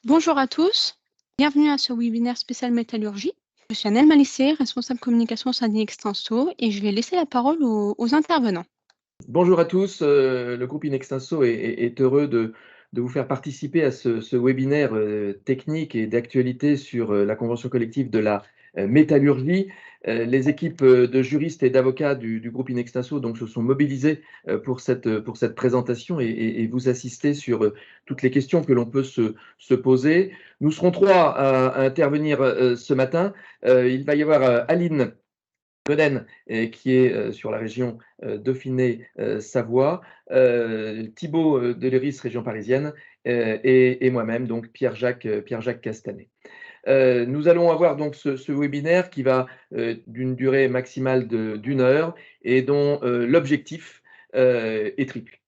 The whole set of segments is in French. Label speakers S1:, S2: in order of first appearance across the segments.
S1: Bonjour à tous, bienvenue à ce webinaire spécial métallurgie. Je suis Annelle Malissé, responsable communication au sein d'Inextenso et je vais laisser la parole aux intervenants.
S2: Bonjour à tous, le groupe Inextenso est heureux de vous faire participer à ce webinaire technique et d'actualité sur la convention collective de la métallurgie. Les équipes de juristes et d'avocats du groupe Inextenso donc, se sont mobilisées pour cette présentation et vous assister sur toutes les questions que l'on peut se poser. Nous serons trois à intervenir ce matin. Il va y avoir Aline Goden, qui est sur la région Dauphiné-Savoie, Thibaut Deleris, région parisienne, et moi-même, donc Pierre-Jacques Castanet. Nous allons avoir donc ce webinaire qui va d'une durée maximale d'une heure et dont l'objectif est triple.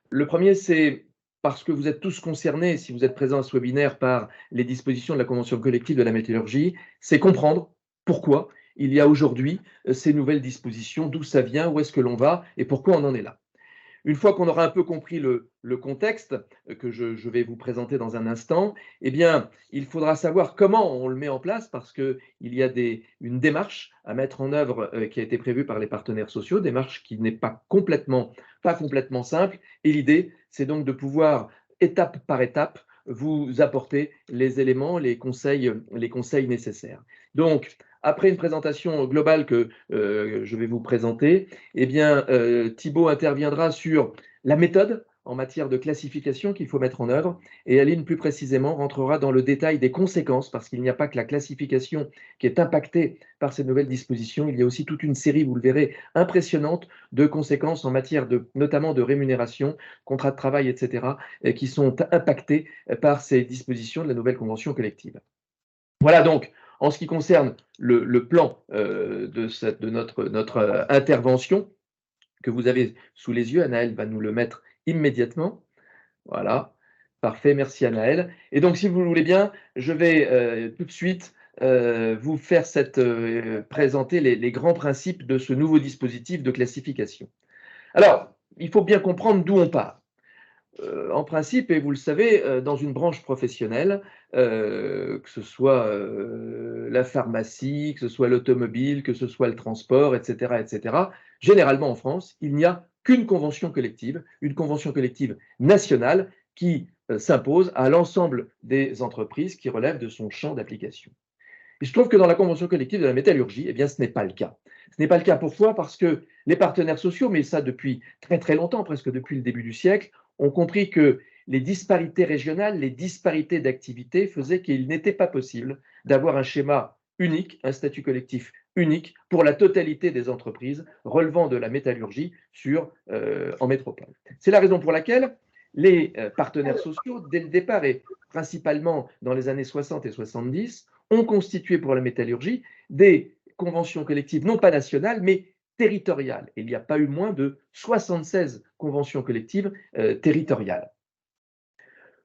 S2: Le premier, c'est parce que vous êtes tous concernés, si vous êtes présents à ce webinaire, par les dispositions de la Convention collective de la métallurgie, c'est comprendre pourquoi il y a aujourd'hui ces nouvelles dispositions, d'où ça vient, où est-ce que l'on va et pourquoi on en est là. Une fois qu'on aura un peu compris le contexte que je vais vous présenter dans un instant, eh bien, il faudra savoir comment on le met en place parce qu'il y a une démarche à mettre en œuvre qui a été prévue par les partenaires sociaux, démarche qui n'est pas complètement simple. Et l'idée, c'est donc de pouvoir, étape par étape, vous apporter les éléments, les conseils nécessaires. Donc, après une présentation globale que je vais vous présenter, eh bien, Thibaut interviendra sur la méthode en matière de classification qu'il faut mettre en œuvre et Aline, plus précisément, rentrera dans le détail des conséquences parce qu'il n'y a pas que la classification qui est impactée par ces nouvelles dispositions, il y a aussi toute une série, vous le verrez, impressionnante de conséquences en matière notamment de rémunération, contrat de travail, etc., qui sont impactées par ces dispositions de la nouvelle convention collective. Voilà donc en ce qui concerne le plan de notre intervention que vous avez sous les yeux. Anaël va nous le mettre immédiatement. Voilà, parfait, merci Anaël. Et donc, si vous le voulez bien, je vais tout de suite vous faire présenter les grands principes de ce nouveau dispositif de classification. Alors, il faut bien comprendre d'où on part. En principe, et vous le savez, dans une branche professionnelle, que ce soit la pharmacie, que ce soit l'automobile, que ce soit le transport, etc., généralement en France, il n'y a qu'une convention collective, une convention collective nationale qui s'impose à l'ensemble des entreprises qui relèvent de son champ d'application. Il se trouve que dans la convention collective de la métallurgie, eh bien, ce n'est pas le cas. Ce n'est pas le cas pourquoi? Parce que les partenaires sociaux, mais ça depuis très très longtemps, presque depuis le début du siècle, ont compris que les disparités régionales, les disparités d'activité faisaient qu'il n'était pas possible d'avoir un schéma unique, un statut collectif unique pour la totalité des entreprises relevant de la métallurgie en métropole. C'est la raison pour laquelle les partenaires sociaux, dès le départ et principalement dans les années 60 et 70, ont constitué pour la métallurgie des conventions collectives non pas nationales, mais territoriales. Il n'y a pas eu moins de 76 conventions collectives territoriales.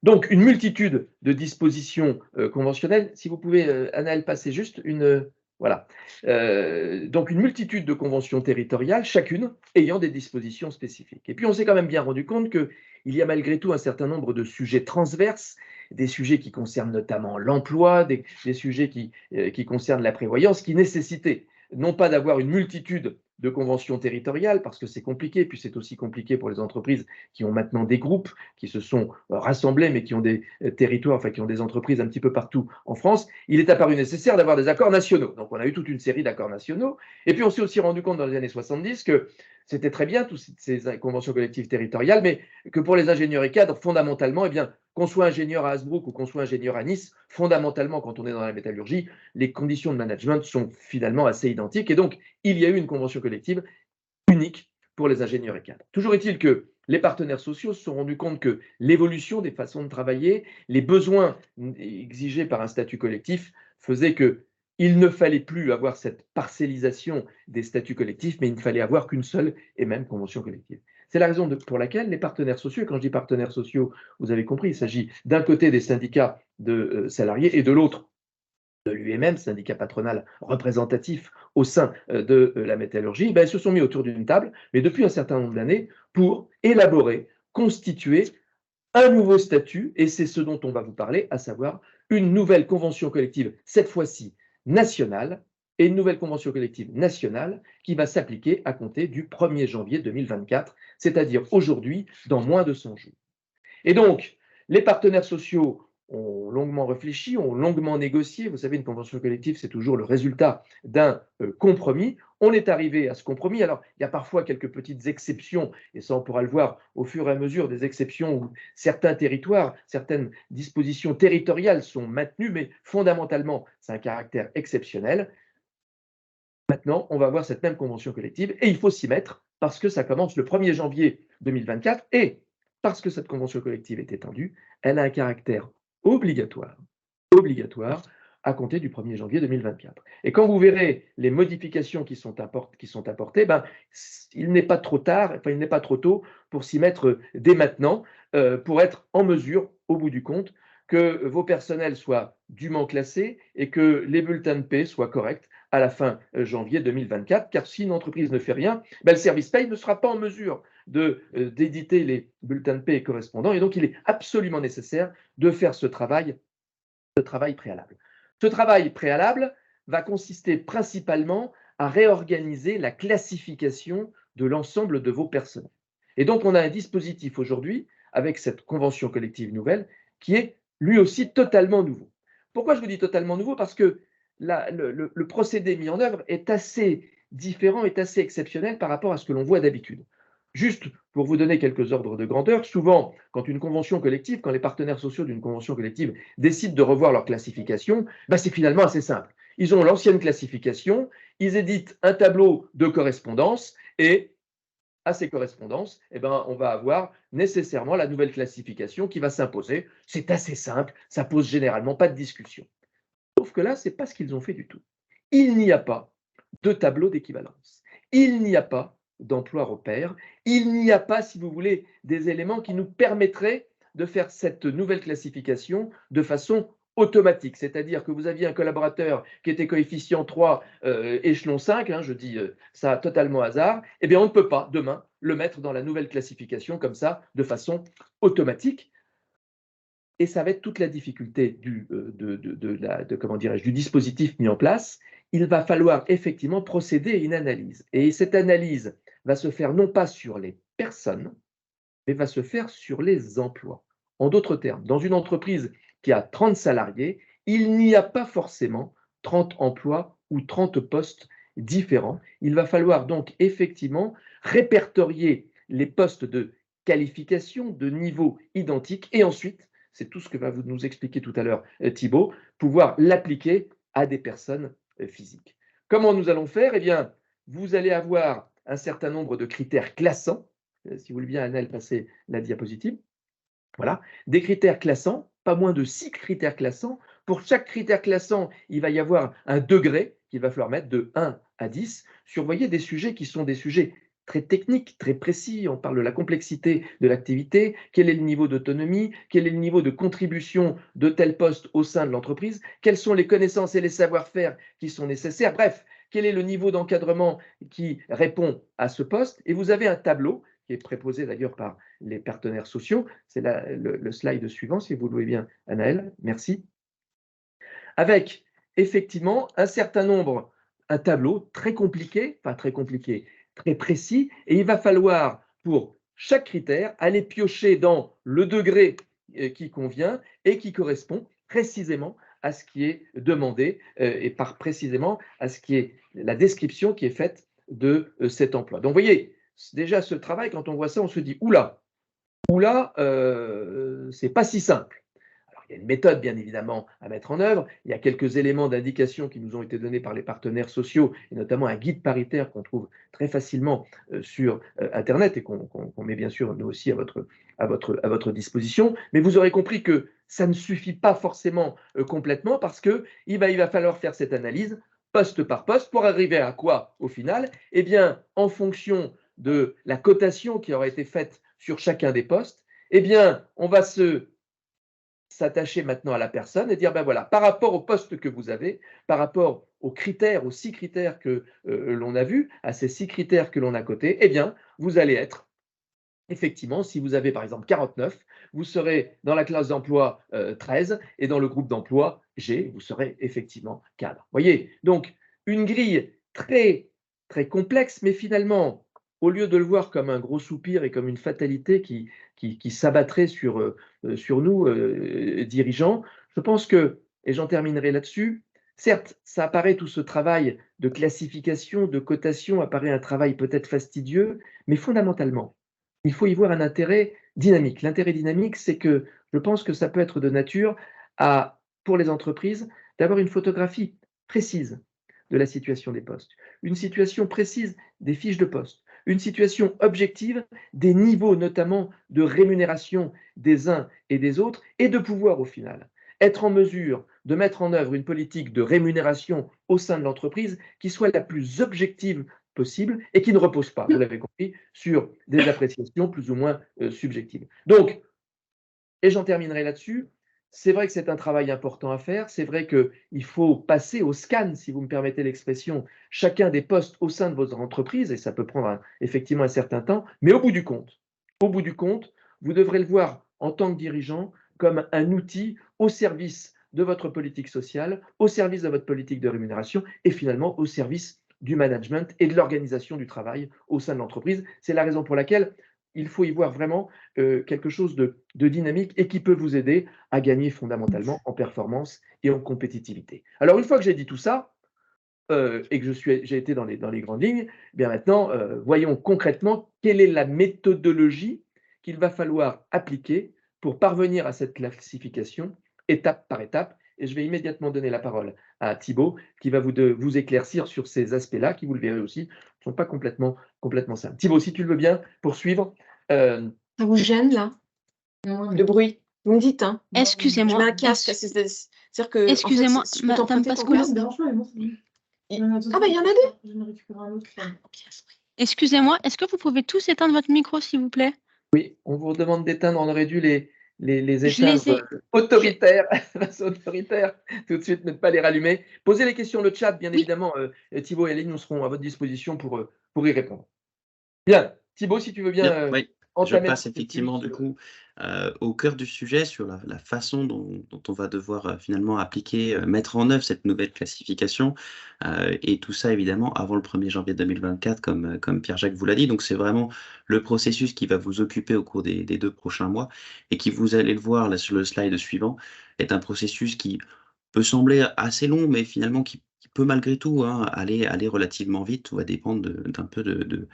S2: Donc, une multitude de dispositions conventionnelles. Si vous pouvez, Anaël, passer juste une... Voilà. Donc, une multitude de conventions territoriales, chacune ayant des dispositions spécifiques. Et puis, on s'est quand même bien rendu compte qu'il y a malgré tout un certain nombre de sujets transverses, des sujets qui concernent notamment l'emploi, des sujets qui concernent la prévoyance, qui nécessitaient non pas d'avoir une multitude de conventions territoriales, parce que c'est compliqué, puis c'est aussi compliqué pour les entreprises qui ont maintenant des groupes, qui se sont rassemblés, mais qui ont des territoires, enfin qui ont des entreprises un petit peu partout en France. Il est apparu nécessaire d'avoir des accords nationaux. Donc on a eu toute une série d'accords nationaux. Et puis on s'est aussi rendu compte dans les années 70 que c'était très bien, toutes ces conventions collectives territoriales, mais que pour les ingénieurs et cadres, fondamentalement, eh bien, qu'on soit ingénieur à Hasbrook ou qu'on soit ingénieur à Nice, fondamentalement, quand on est dans la métallurgie, les conditions de management sont finalement assez identiques. Et donc, il y a eu une convention collective unique pour les ingénieurs et cadres. Toujours est-il que les partenaires sociaux se sont rendus compte que l'évolution des façons de travailler, les besoins exigés par un statut collectif faisaient qu'il ne fallait plus avoir cette parcellisation des statuts collectifs, mais il ne fallait avoir qu'une seule et même convention collective. C'est la raison pour laquelle les partenaires sociaux, et quand je dis partenaires sociaux, vous avez compris, il s'agit d'un côté des syndicats de salariés et de l'autre de l'UMM, syndicat patronal représentatif au sein de la métallurgie, ben, ils se sont mis autour d'une table, mais depuis un certain nombre d'années, pour élaborer, constituer un nouveau statut, et c'est ce dont on va vous parler, à savoir une nouvelle convention collective, cette fois-ci nationale, et une nouvelle convention collective nationale qui va s'appliquer à compter du 1er janvier 2024, c'est-à-dire aujourd'hui, dans moins de 100 jours. Et donc, les partenaires sociaux ont longuement réfléchi, ont longuement négocié. Vous savez, une convention collective, c'est toujours le résultat d'un compromis. On est arrivé à ce compromis. Alors, il y a parfois quelques petites exceptions, et ça, on pourra le voir au fur et à mesure, des exceptions où certains territoires, certaines dispositions territoriales sont maintenues, mais fondamentalement, c'est un caractère exceptionnel. Maintenant, on va voir cette même convention collective et il faut s'y mettre parce que ça commence le 1er janvier 2024 et parce que cette convention collective est étendue, elle a un caractère obligatoire, obligatoire à compter du 1er janvier 2024. Et quand vous verrez les modifications qui sont apportées, ben, il n'est pas trop tard, enfin, il n'est pas trop tôt pour s'y mettre dès maintenant, pour être en mesure, au bout du compte, que vos personnels soient dûment classés et que les bulletins de paie soient corrects à la fin janvier 2024, car si une entreprise ne fait rien, ben, le service paye ne sera pas en mesure d'éditer les bulletins de paie correspondants, et donc il est absolument nécessaire de faire ce travail préalable. Ce travail préalable va consister principalement à réorganiser la classification de l'ensemble de vos personnels. Et donc, on a un dispositif aujourd'hui, avec cette convention collective nouvelle, qui est lui aussi totalement nouveau. Pourquoi je vous dis totalement nouveau? Parce que le procédé mis en œuvre est assez différent, est assez exceptionnel par rapport à ce que l'on voit d'habitude. Juste pour vous donner quelques ordres de grandeur, souvent, quand une convention collective, quand les partenaires sociaux d'une convention collective décident de revoir leur classification, ben c'est finalement assez simple. Ils ont l'ancienne classification, ils éditent un tableau de correspondance et à ces correspondances, eh ben, on va avoir nécessairement la nouvelle classification qui va s'imposer. C'est assez simple, ça pose généralement pas de discussion. Sauf que là, ce n'est pas ce qu'ils ont fait du tout. Il n'y a pas de tableau d'équivalence. Il n'y a pas d'emploi repère. Il n'y a pas, si vous voulez, des éléments qui nous permettraient de faire cette nouvelle classification de façon automatique. C'est-à-dire que vous aviez un collaborateur qui était coefficient 3, échelon 5, je dis ça totalement hasard, eh bien on ne peut pas demain le mettre dans la nouvelle classification comme ça, de façon automatique. Et ça va être toute la difficulté du dispositif mis en place. Il va falloir effectivement procéder à une analyse. Et cette analyse va se faire non pas sur les personnes, mais va se faire sur les emplois. En d'autres termes, dans une entreprise qui a 30 salariés, il n'y a pas forcément 30 emplois ou 30 postes différents. Il va falloir donc effectivement répertorier les postes de qualification, de niveau identique, et ensuite, c'est tout ce que va nous expliquer tout à l'heure Thibault, pouvoir l'appliquer à des personnes physiques. Comment nous allons faire? Eh bien, vous allez avoir un certain nombre de critères classants. Si vous voulez bien, Annelle, passer la diapositive. Voilà, des critères classants, pas moins de 6 critères classants. Pour chaque critère classant, il va y avoir un degré qu'il va falloir mettre de 1 à 10 sur, voyez, des sujets qui sont des sujets très techniques, très précis. On parle de la complexité de l'activité, quel est le niveau d'autonomie, quel est le niveau de contribution de tel poste au sein de l'entreprise, quelles sont les connaissances et les savoir-faire qui sont nécessaires. Bref, quel est le niveau d'encadrement qui répond à ce poste. Et vous avez un tableau qui est préposé d'ailleurs par les partenaires sociaux. C'est le slide suivant, si vous le voulez bien, Anaël. Merci. Avec effectivement un certain nombre, un tableau très compliqué, pas très compliqué, très précis, et il va falloir, pour chaque critère, aller piocher dans le degré qui convient et qui correspond précisément à ce qui est demandé et précisément à ce qui est la description qui est faite de cet emploi. Donc, vous voyez, déjà ce travail, quand on voit ça, on se dit oula, oula, c'est pas si simple. Alors, il y a une méthode, bien évidemment, à mettre en œuvre. Il y a quelques éléments d'indication qui nous ont été donnés par les partenaires sociaux, et notamment un guide paritaire qu'on trouve très facilement sur Internet et qu'on met bien sûr, nous aussi, à votre disposition. Mais vous aurez compris que ça ne suffit pas forcément complètement parce qu'il va falloir faire cette analyse poste par poste pour arriver à quoi au final? Eh bien, en fonction de la cotation qui aura été faite sur chacun des postes, eh bien, on va s'attacher maintenant à la personne et dire, ben voilà, par rapport au poste que vous avez, par rapport aux critères, aux 6 critères que l'on a vus, à ces 6 critères que l'on a cotés, eh bien, vous allez être, effectivement, si vous avez par exemple 49, vous serez dans la classe d'emploi 13 et dans le groupe d'emploi G, vous serez effectivement cadre. Voyez, donc une grille très, très complexe, mais finalement, au lieu de le voir comme un gros soupir et comme une fatalité qui s'abattrait sur nous, dirigeants, je pense que, et j'en terminerai là-dessus, certes, ça apparaît tout ce travail de classification, de cotation, apparaît un travail peut-être fastidieux, mais fondamentalement, il faut y voir un intérêt dynamique. L'intérêt dynamique, c'est que je pense que ça peut être de nature à, pour les entreprises, d'avoir une photographie précise de la situation des postes, une situation précise des fiches de poste, une situation objective des niveaux notamment de rémunération des uns et des autres, et de pouvoir au final être en mesure de mettre en œuvre une politique de rémunération au sein de l'entreprise qui soit la plus objective possible et qui ne repose pas, vous l'avez compris, sur des appréciations plus ou moins subjectives. Donc, et j'en terminerai là-dessus, c'est vrai que c'est un travail important à faire, c'est vrai qu'il faut passer au scan, si vous me permettez l'expression, chacun des postes au sein de votre entreprise, et ça peut prendre effectivement un certain temps, mais au bout du compte, vous devrez le voir en tant que dirigeant comme un outil au service de votre politique sociale, au service de votre politique de rémunération et finalement au service du management et de l'organisation du travail au sein de l'entreprise. C'est la raison pour laquelle il faut y voir vraiment quelque chose de dynamique et qui peut vous aider à gagner fondamentalement en performance et en compétitivité. Alors, une fois que j'ai dit tout ça, et que j'ai été dans les grandes lignes, eh bien maintenant, voyons concrètement quelle est la méthodologie qu'il va falloir appliquer pour parvenir à cette classification étape par étape. Et je vais immédiatement donner la parole à Thibaut, qui va vous éclaircir sur ces aspects-là, qui, vous le verrez aussi, ne sont pas complètement simples. Thibaut, si tu le veux bien, poursuivre.
S3: Ça vous gêne là? Le bruit? Vous me dites, hein? Je
S1: Excusez-moi,
S3: mets un casque, c'est-à-dire que, en fait,
S1: excusez-moi,
S3: si je peux
S1: madame
S3: t'emprunter ton
S1: Pascola.
S3: casque? Ah bah, il y en a deux?
S4: Je vais en récupérer un autre.
S1: Excusez-moi, est-ce que vous pouvez tous éteindre votre micro, s'il vous plaît?
S2: Oui, on vous demande d'éteindre, on aurait dû les
S1: Je les
S2: éteindre
S1: ai.
S2: autoritaires, face autoritaire, tout de suite, ne pas les rallumer. Posez les questions, le chat, bien
S1: Oui.
S2: évidemment, Thibaut et Aline, nous serons à votre disposition pour y répondre. Bien, Thibaut, si tu veux
S5: Bien,
S2: bien
S5: oui. Je
S2: entamer
S5: passe
S2: le processus.
S5: effectivement du coup au cœur du sujet sur la façon dont on va devoir finalement appliquer, mettre en œuvre cette nouvelle classification et tout ça évidemment avant le 1er janvier 2024 comme Pierre-Jacques vous l'a dit. Donc c'est vraiment le processus qui va vous occuper au cours des 2 prochains mois et qui, vous allez le voir là sur le slide suivant, est un processus qui peut sembler assez long, mais finalement qui peut malgré tout, hein, aller relativement vite. Tout va dépendre d'un peu de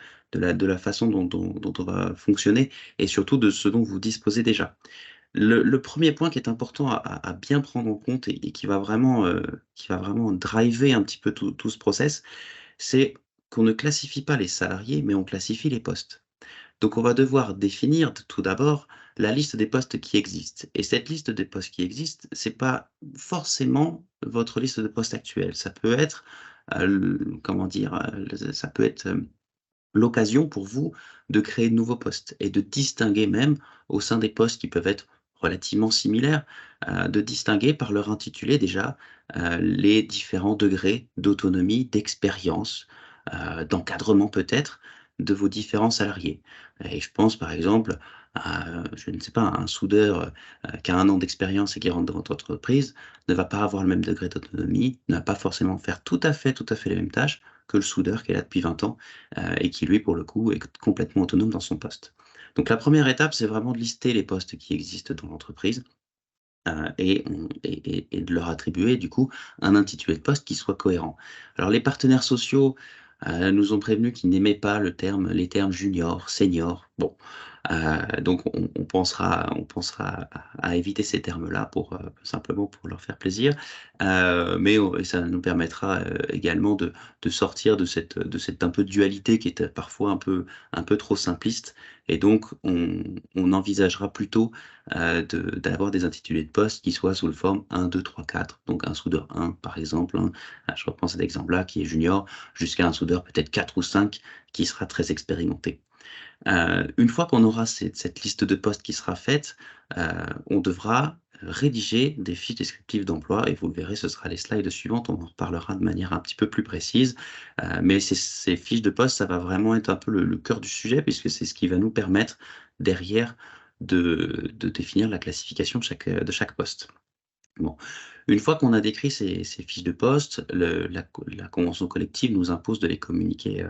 S5: la façon dont on va fonctionner et surtout de ce dont vous disposez déjà. Le 1er point qui est important à bien prendre en compte et qui va vraiment driver un petit peu tout ce process, c'est qu'on ne classifie pas les salariés, mais on classifie les postes. Donc on va devoir définir tout d'abord la liste des postes qui existent. Et cette liste des postes qui existent, c'est pas forcément votre liste de postes actuelle. Ça peut être, ça peut être l'occasion pour vous de créer de nouveaux postes et de distinguer même au sein des postes qui peuvent être relativement similaires, de distinguer par leur intitulé déjà les différents degrés d'autonomie, d'expérience, d'encadrement peut-être de vos différents salariés. Et je pense par exemple à, je ne sais pas, un soudeur qui a 1 an d'expérience et qui rentre dans votre entreprise ne va pas avoir le même degré d'autonomie, ne va pas forcément faire tout à fait les mêmes tâches que le soudeur qui est là depuis 20 ans et qui lui, pour le coup, est complètement autonome dans son poste. Donc la première étape, c'est vraiment de lister les postes qui existent dans l'entreprise et de leur attribuer du coup un intitulé de poste qui soit cohérent. Alors les partenaires sociaux nous ont prévenus qu'ils n'aimaient pas les termes junior, senior. Bon, donc on pensera à éviter ces termes-là pour simplement pour leur faire plaisir, mais ça nous permettra également de sortir de cette un peu dualité qui est parfois un peu trop simpliste et donc on envisagera plutôt d'avoir des intitulés de poste qui soient sous le forme 1, 2, 3, 4. Donc un soudeur 1 par exemple, hein, je reprends cet exemple-là qui est junior, jusqu'à un soudeur peut-être 4 ou 5 qui sera très expérimenté. Une fois qu'on aura cette liste de postes qui sera faite, on devra rédiger des fiches descriptives d'emploi et vous le verrez, ce sera les slides suivantes, on en reparlera de manière un petit peu plus précise. Mais ces fiches de poste, ça va vraiment être un peu le cœur du sujet puisque c'est ce qui va nous permettre derrière de définir la classification de chaque poste. Bon. Une fois qu'on a décrit ces fiches de poste, la convention collective nous impose de les communiquer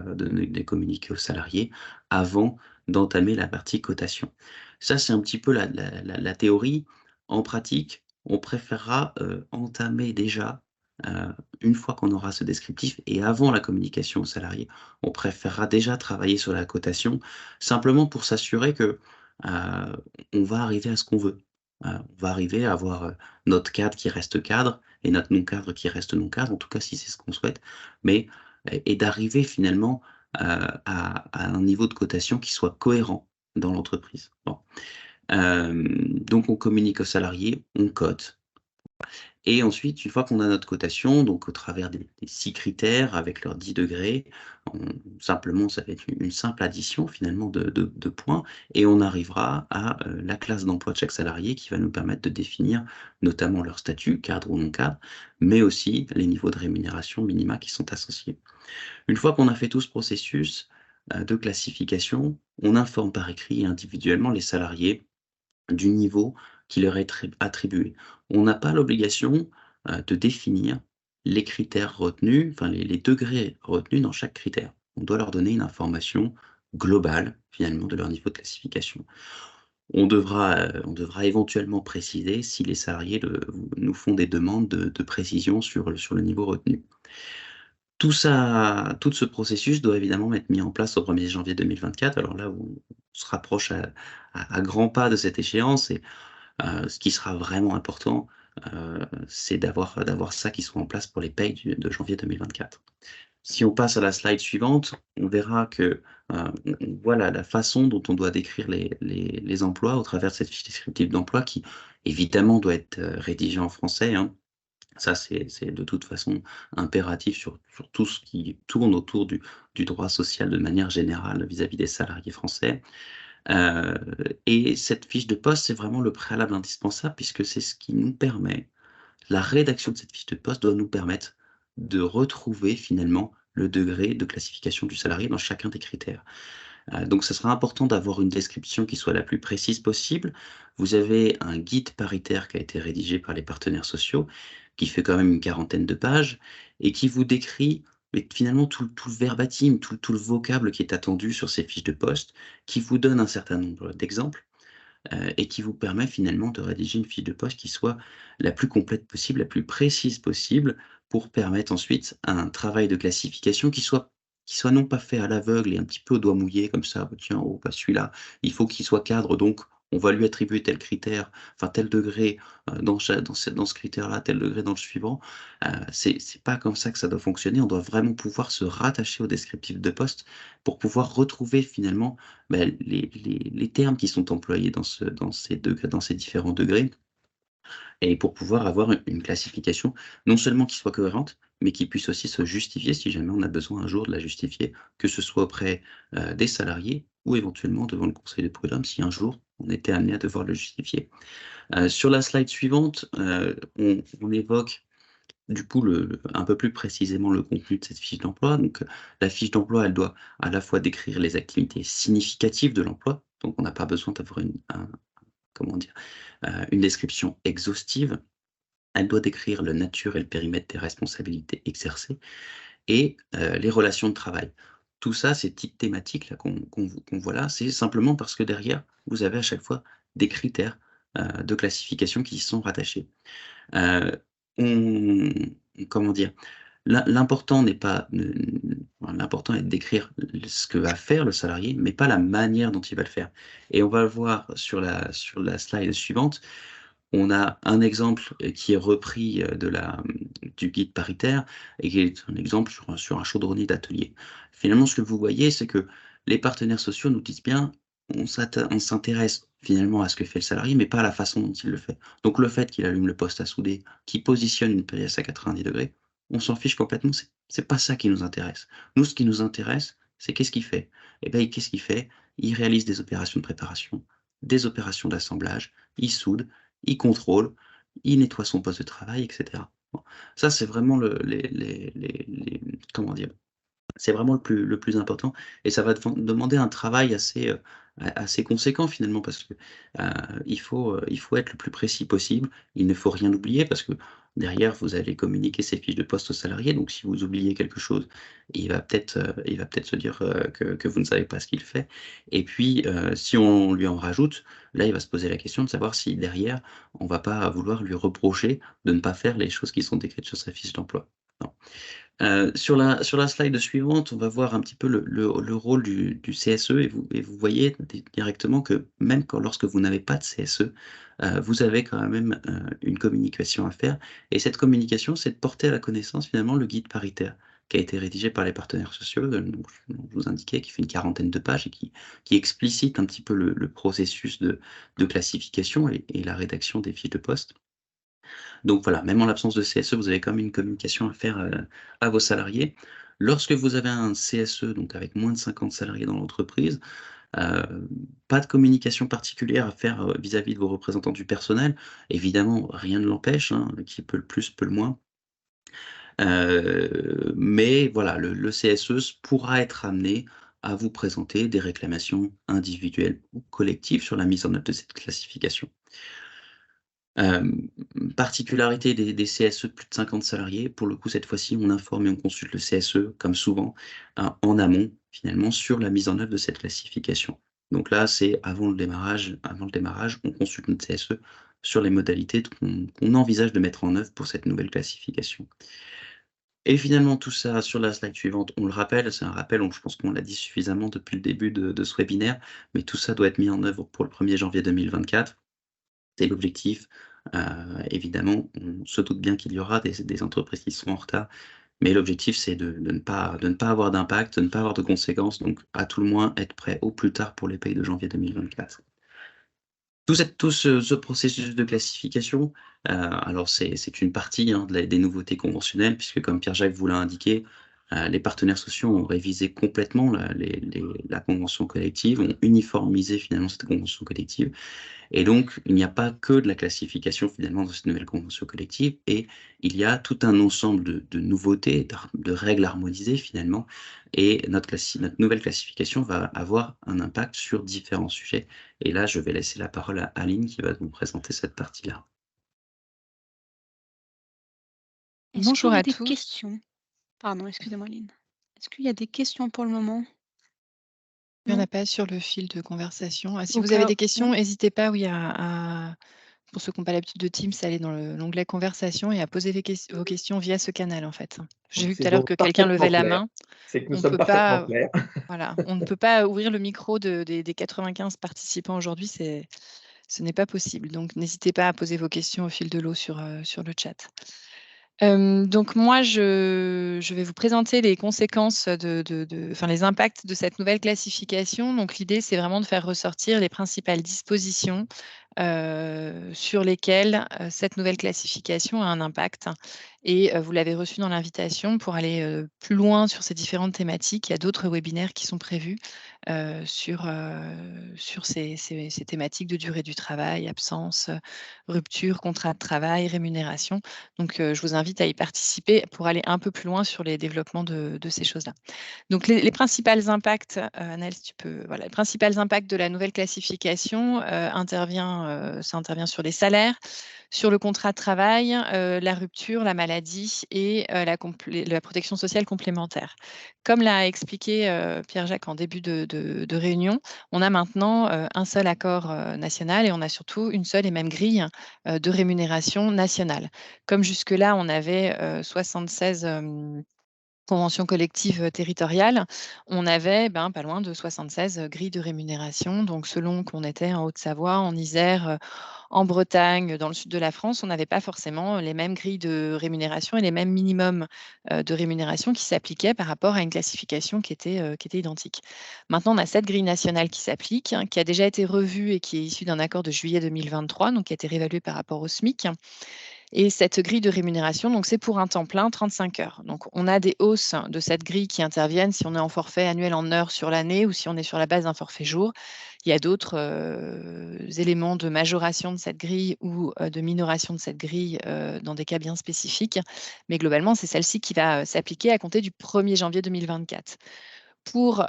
S5: aux salariés avant d'entamer la partie cotation. Ça, c'est un petit peu la théorie. En pratique, on préférera entamer déjà, une fois qu'on aura ce descriptif et avant la communication aux salariés, on préférera déjà travailler sur la cotation, simplement pour s'assurer que on va arriver à ce qu'on veut. On va arriver à avoir notre cadre qui reste cadre et notre non-cadre qui reste non-cadre, en tout cas si c'est ce qu'on souhaite, mais et d'arriver finalement à un niveau de cotation qui soit cohérent dans l'entreprise. Bon. Donc on communique aux salariés, on cote. Et ensuite, une fois qu'on a notre cotation, donc au travers des 6 critères avec leurs 10 degrés, simplement, ça va être une simple addition finalement de points et on arrivera à la classe d'emploi de chaque salarié qui va nous permettre de définir notamment leur statut, cadre ou non cadre, mais aussi les niveaux de rémunération minima qui sont associés. Une fois qu'on a fait tout ce processus de classification, on informe par écrit individuellement les salariés du niveau qui leur est attribué. On n'a pas l'obligation de définir les critères retenus, enfin les degrés retenus dans chaque critère. On doit leur donner une information globale, finalement, de leur niveau de classification. On devra éventuellement préciser si les salariés nous font des demandes de précision sur le niveau retenu. Tout ce processus doit évidemment être mis en place au 1er janvier 2024. Alors là, on se rapproche à grands pas de cette échéance et ce qui sera vraiment important, c'est d'avoir ça qui soit en place pour les payes de janvier 2024. Si on passe à la slide suivante, on verra que, on voit la façon dont on doit décrire les emplois au travers de cette fiche descriptive d'emploi qui, évidemment, doit être rédigée en français, hein. Ça, c'est de toute façon impératif sur tout ce qui tourne autour du droit social de manière générale vis-à-vis des salariés français. Et cette fiche de poste, c'est vraiment le préalable indispensable puisque c'est ce qui nous permet la rédaction de cette fiche de poste doit nous permettre de retrouver finalement le degré de classification du salarié dans chacun des critères. Donc, ce sera important d'avoir une description qui soit la plus précise possible. Vous avez un guide paritaire qui a été rédigé par les partenaires sociaux, qui fait quand même une 40aine de pages et qui vous décrit mais finalement tout le verbatim, tout le vocable qui est attendu sur ces fiches de poste, qui vous donne un certain nombre d'exemples et qui vous permet finalement de rédiger une fiche de poste qui soit la plus complète possible, la plus précise possible, pour permettre ensuite un travail de classification qui soit non pas fait à l'aveugle et un petit peu au doigt mouillé comme ça, bah, tiens, oh, bah, celui-là, il faut qu'il soit cadre, donc on va lui attribuer tel critère, enfin tel degré dans ce critère-là, tel degré dans le suivant. C'est pas comme ça que ça doit fonctionner. On doit vraiment pouvoir se rattacher au descriptif de poste pour pouvoir retrouver finalement bah, les termes qui sont employés dans ces différents degrés et pour pouvoir avoir une classification non seulement qui soit cohérente, mais qui puisse aussi se justifier si jamais on a besoin un jour de la justifier, que ce soit auprès des salariés ou éventuellement devant le conseil de prud'homme si un jour on était amené à devoir le justifier. Sur la slide suivante, on évoque du coup un peu plus précisément le contenu de cette fiche d'emploi. Donc la fiche d'emploi, elle doit à la fois décrire les activités significatives de l'emploi, donc on n'a pas besoin d'avoir une description exhaustive. Elle doit décrire la nature et le périmètre des responsabilités exercées et les relations de travail. Tout ça, ces petites thématiques là qu'on voit là, c'est simplement parce que derrière, vous avez à chaque fois des critères de classification qui y sont rattachés. On comment dire? L'important n'est pas l'important est de décrire ce que va faire le salarié, mais pas la manière dont il va le faire. Et on va le voir sur la slide suivante. On a un exemple qui est repris du guide paritaire et qui est un exemple sur un chaudronnier d'atelier. Finalement, ce que vous voyez, c'est que les partenaires sociaux nous disent bien, on s'intéresse finalement à ce que fait le salarié, mais pas à la façon dont il le fait. Donc le fait qu'il allume le poste à souder, qu'il positionne une pièce à 90 degrés, on s'en fiche complètement, c'est pas ça qui nous intéresse. Nous, ce qui nous intéresse, c'est qu'est-ce qu'il fait? Eh bien, qu'est-ce qu'il fait? Il réalise des opérations de préparation, des opérations d'assemblage, il soude, il contrôle, il nettoie son poste de travail, etc. Bon. Ça, c'est vraiment comment dire, C'est vraiment le plus important et ça va demander un travail assez conséquent finalement parce que, il faut être le plus précis possible. Il ne faut rien oublier parce que derrière vous allez communiquer ces fiches de poste aux salariés, donc si vous oubliez quelque chose, il va peut-être se dire, que vous ne savez pas ce qu'il fait et puis, si on lui en rajoute, là il va se poser la question de savoir si derrière on va pas vouloir lui reprocher de ne pas faire les choses qui sont décrites sur sa fiche d'emploi. Non. Sur la slide suivante, on va voir un petit peu le rôle du CSE et vous voyez directement que même lorsque vous n'avez pas de CSE, vous avez quand même, une communication à faire et cette communication, c'est de porter à la connaissance finalement le guide paritaire qui a été rédigé par les partenaires sociaux, dont je vous indiquais, qui fait une quarantaine de pages et qui explicite un petit peu le processus de classification et la rédaction des fiches de poste. Donc voilà, même en l'absence de CSE, vous avez quand même une communication à faire, à vos salariés. Lorsque vous avez un CSE, donc avec moins de 50 salariés dans l'entreprise, pas de communication particulière à faire, vis-à-vis de vos représentants du personnel. Évidemment, rien ne l'empêche, hein, qui peut le plus peut le moins. Mais voilà, le CSE pourra être amené à vous présenter des réclamations individuelles ou collectives sur la mise en œuvre de cette classification. Particularité des CSE de plus de 50 salariés, pour le coup, cette fois-ci, on informe et on consulte le CSE, comme souvent, en amont, finalement, sur la mise en œuvre de cette classification. Donc là, c'est avant le démarrage, on consulte notre CSE sur les modalités qu'on envisage de mettre en œuvre pour cette nouvelle classification. Et finalement, tout ça, sur la slide suivante, on le rappelle, c'est un rappel, je pense qu'on l'a dit suffisamment depuis le début de ce webinaire, mais tout ça doit être mis en œuvre pour le 1er janvier 2024. C'est l'objectif. Évidemment, on se doute bien qu'il y aura des entreprises qui seront en retard, mais l'objectif, c'est de ne pas avoir d'impact, de ne pas avoir de conséquences, donc à tout le moins être prêt au plus tard pour les payes de janvier 2024. Tout ce processus de classification, alors c'est une partie, hein, des nouveautés conventionnelles puisque comme Pierre-Jacques vous l'a indiqué, les partenaires sociaux ont révisé complètement la convention collective, ont uniformisé finalement cette convention collective et donc il n'y a pas que de la classification finalement dans cette nouvelle convention collective et il y a tout un ensemble de nouveautés, de règles harmonisées finalement et notre nouvelle classification va avoir un impact sur différents sujets et là je vais laisser la parole à Aline qui va vous présenter cette partie-là.
S1: Est-ce
S4: Bonjour
S1: qu'il y a
S4: à
S1: des
S4: tous.
S1: questions? Pardon, excusez-moi Aline. Est-ce qu'il y a des questions pour le moment?
S4: Il n'y en
S1: Non?
S4: a pas sur le fil de conversation. Si
S1: Au
S4: vous avez
S1: cas
S4: des
S1: où
S4: questions, n'hésitez pas, oui, pour ceux qui n'ont pas l'habitude de Teams, à aller dans l'onglet conversation et à poser vos questions via ce canal en fait. J'ai
S2: Donc
S4: vu tout
S2: c'est
S4: à l'heure
S2: donc
S4: que quelqu'un levait
S2: parfaitement
S4: la
S2: clair.
S4: main.
S2: C'est que nous
S4: On
S2: sommes
S4: peut
S2: parfaitement
S4: pas,
S2: clairs.
S4: voilà, on ne peut pas ouvrir le micro des 95 participants aujourd'hui, ce n'est pas possible. Donc n'hésitez pas à poser vos questions au fil de l'eau sur le chat. Donc moi, je vais vous présenter les conséquences enfin les impacts de cette nouvelle classification. Donc l'idée, c'est vraiment de faire ressortir les principales dispositions sur lesquelles cette nouvelle classification a un impact. Et vous l'avez reçu dans l'invitation pour aller plus loin sur ces différentes thématiques. Il y a d'autres webinaires qui sont prévus sur ces thématiques de durée du travail, absence, rupture, contrat de travail, rémunération. Donc, je vous invite à y participer pour aller un peu plus loin sur les développements de ces choses-là. Donc, les principaux impacts, Annelle, si tu peux, voilà, les principaux impacts de la nouvelle classification ça intervient sur les salaires, sur le contrat de travail, la rupture, la maladie et la protection sociale complémentaire. Comme l'a expliqué Pierre-Jacques en début de réunion, on a maintenant un seul accord national et on a surtout une seule et même grille de rémunération nationale. Comme jusque-là, on avait 76 conventions collectives territoriales, on avait pas loin de 76 grilles de rémunération. Donc, selon qu'on était en Haute-Savoie, en Isère, en Bretagne, dans le sud de la France, on n'avait pas forcément les mêmes grilles de rémunération et les mêmes minimums de rémunération qui s'appliquaient par rapport à une classification qui était identique. Maintenant, on a cette grille nationale qui s'applique, qui a déjà été revue et qui est issue d'un accord de juillet 2023, donc qui a été réévaluée par rapport au SMIC. Et cette grille de rémunération, donc c'est pour un temps plein, 35 heures. Donc on a des hausses de cette grille qui interviennent si on est en forfait annuel en heures sur l'année ou si on est sur la base d'un forfait jour. Il y a d'autres éléments de majoration de cette grille ou de minoration de cette grille dans des cas bien spécifiques, mais globalement, c'est celle-ci qui va s'appliquer à compter du 1er janvier 2024. Pour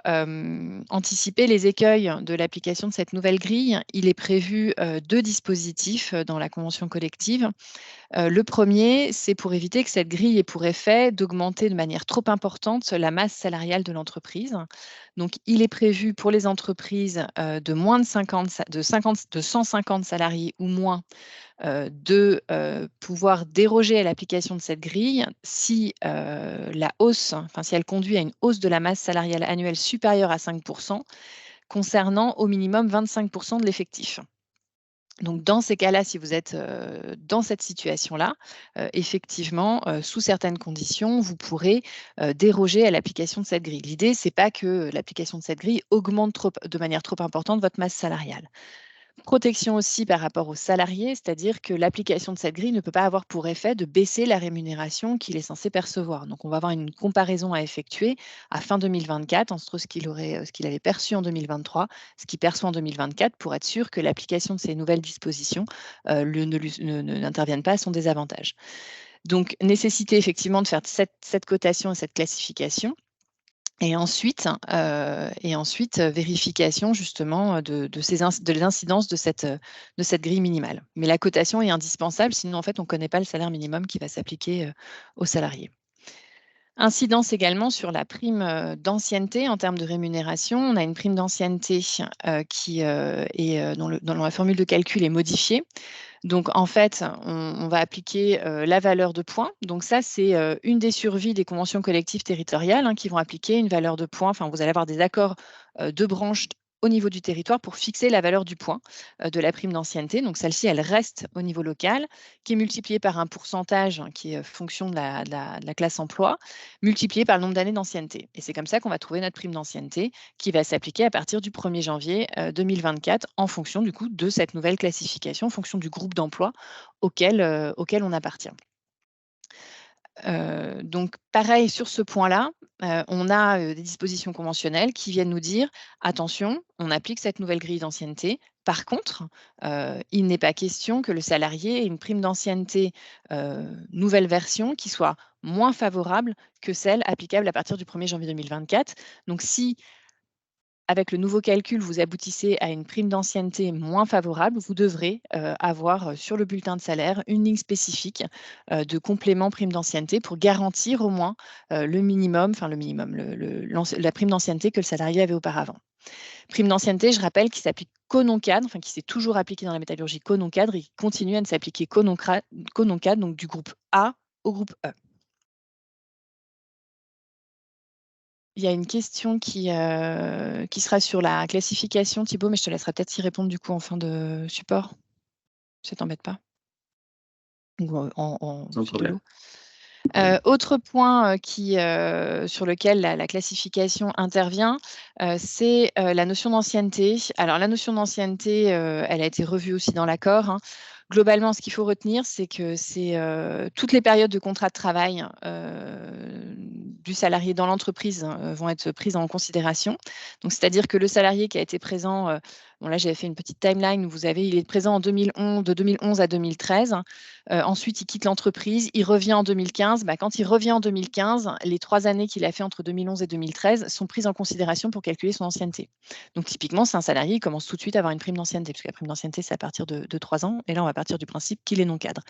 S4: anticiper les écueils de l'application de cette nouvelle grille, il est prévu 2 dispositifs dans la convention collective. Le premier, c'est pour éviter que cette grille ait pour effet d'augmenter de manière trop importante la masse salariale de l'entreprise. Donc, il est prévu pour les entreprises de moins de 150 salariés ou moins de pouvoir déroger à l'application de cette grille si la hausse, si elle conduit à une hausse de la masse salariale annuelle supérieure à 5%, concernant au minimum 25% de l'effectif. Donc, dans ces cas-là, si vous êtes dans cette situation-là, effectivement, sous certaines conditions, vous pourrez déroger à l'application de cette grille. L'idée, ce n'est pas que l'application de cette grille augmente de manière trop importante votre masse salariale. Protection aussi par rapport aux salariés, c'est-à-dire que l'application de cette grille ne peut pas avoir pour effet de baisser la rémunération qu'il est censé percevoir. Donc, on va avoir une comparaison à effectuer à fin 2024 entre ce qu'il avait perçu en 2023, ce qu'il perçoit en 2024, pour être sûr que l'application de ces nouvelles dispositions n'intervienne pas à son désavantage. Donc, nécessité effectivement de faire cette cotation et cette classification. Et ensuite, vérification justement de l'incidence de cette grille minimale. Mais la cotation est indispensable, sinon en fait on ne connaît pas le salaire minimum qui va s'appliquer aux salariés. Incidence également sur la prime d'ancienneté en termes de rémunération. On a une prime d'ancienneté dont la formule de calcul est modifiée. Donc, en fait, on va appliquer la valeur de points. Donc, ça, c'est une des survies des conventions collectives territoriales qui vont appliquer une valeur de points. Enfin, vous allez avoir des accords de branche au niveau du territoire pour fixer la valeur du point de la prime d'ancienneté. Donc, celle-ci, elle reste au niveau local, qui est multipliée par un pourcentage qui est fonction de la classe emploi, multiplié par le nombre d'années d'ancienneté. Et c'est comme ça qu'on va trouver notre prime d'ancienneté qui va s'appliquer à partir du 1er janvier 2024 en fonction du coup de cette nouvelle classification, en fonction du groupe d'emploi auquel on appartient. Donc, pareil sur ce point-là, on a des dispositions conventionnelles qui viennent nous dire attention, on applique cette nouvelle grille d'ancienneté. Par contre, il n'est pas question que le salarié ait une prime d'ancienneté nouvelle version qui soit moins favorable que celle applicable à partir du 1er janvier 2024. Donc, si avec le nouveau calcul, vous aboutissez à une prime d'ancienneté moins favorable, vous devrez avoir sur le bulletin de salaire une ligne spécifique de complément prime d'ancienneté pour garantir au moins la prime d'ancienneté que le salarié avait auparavant. Prime d'ancienneté, je rappelle, qui s'applique qu'au non-cadre, qui s'est toujours appliqué dans la métallurgie qu'au non-cadre et qui continue à ne s'appliquer qu'au non-cadre, donc du groupe A au groupe E. Il y a une question qui sera sur la classification, Thibaut, mais je te laisserai peut-être y répondre du coup en fin de support. Ça t'embête pas? Ou
S5: Sans problème.
S4: Autre point sur lequel la classification intervient, c'est la notion d'ancienneté. Alors, la notion d'ancienneté, elle a été revue aussi dans l'accord. Globalement, ce qu'il faut retenir, c'est que c'est toutes les périodes de contrat de travail du salarié dans l'entreprise vont être prises en considération. Donc, c'est-à-dire que le salarié qui a été présent, là j'avais fait une petite timeline où il est présent de 2011 à 2013. Ensuite, il quitte l'entreprise, il revient en 2015. Quand il revient en 2015, les 3 années qu'il a fait entre 2011 et 2013 sont prises en considération pour calculer son ancienneté. Donc, typiquement, c'est un salarié qui commence tout de suite à avoir une prime d'ancienneté, parce que la prime d'ancienneté, c'est à partir de 3 ans. Et là, on va partir du principe qu'il est non cadre.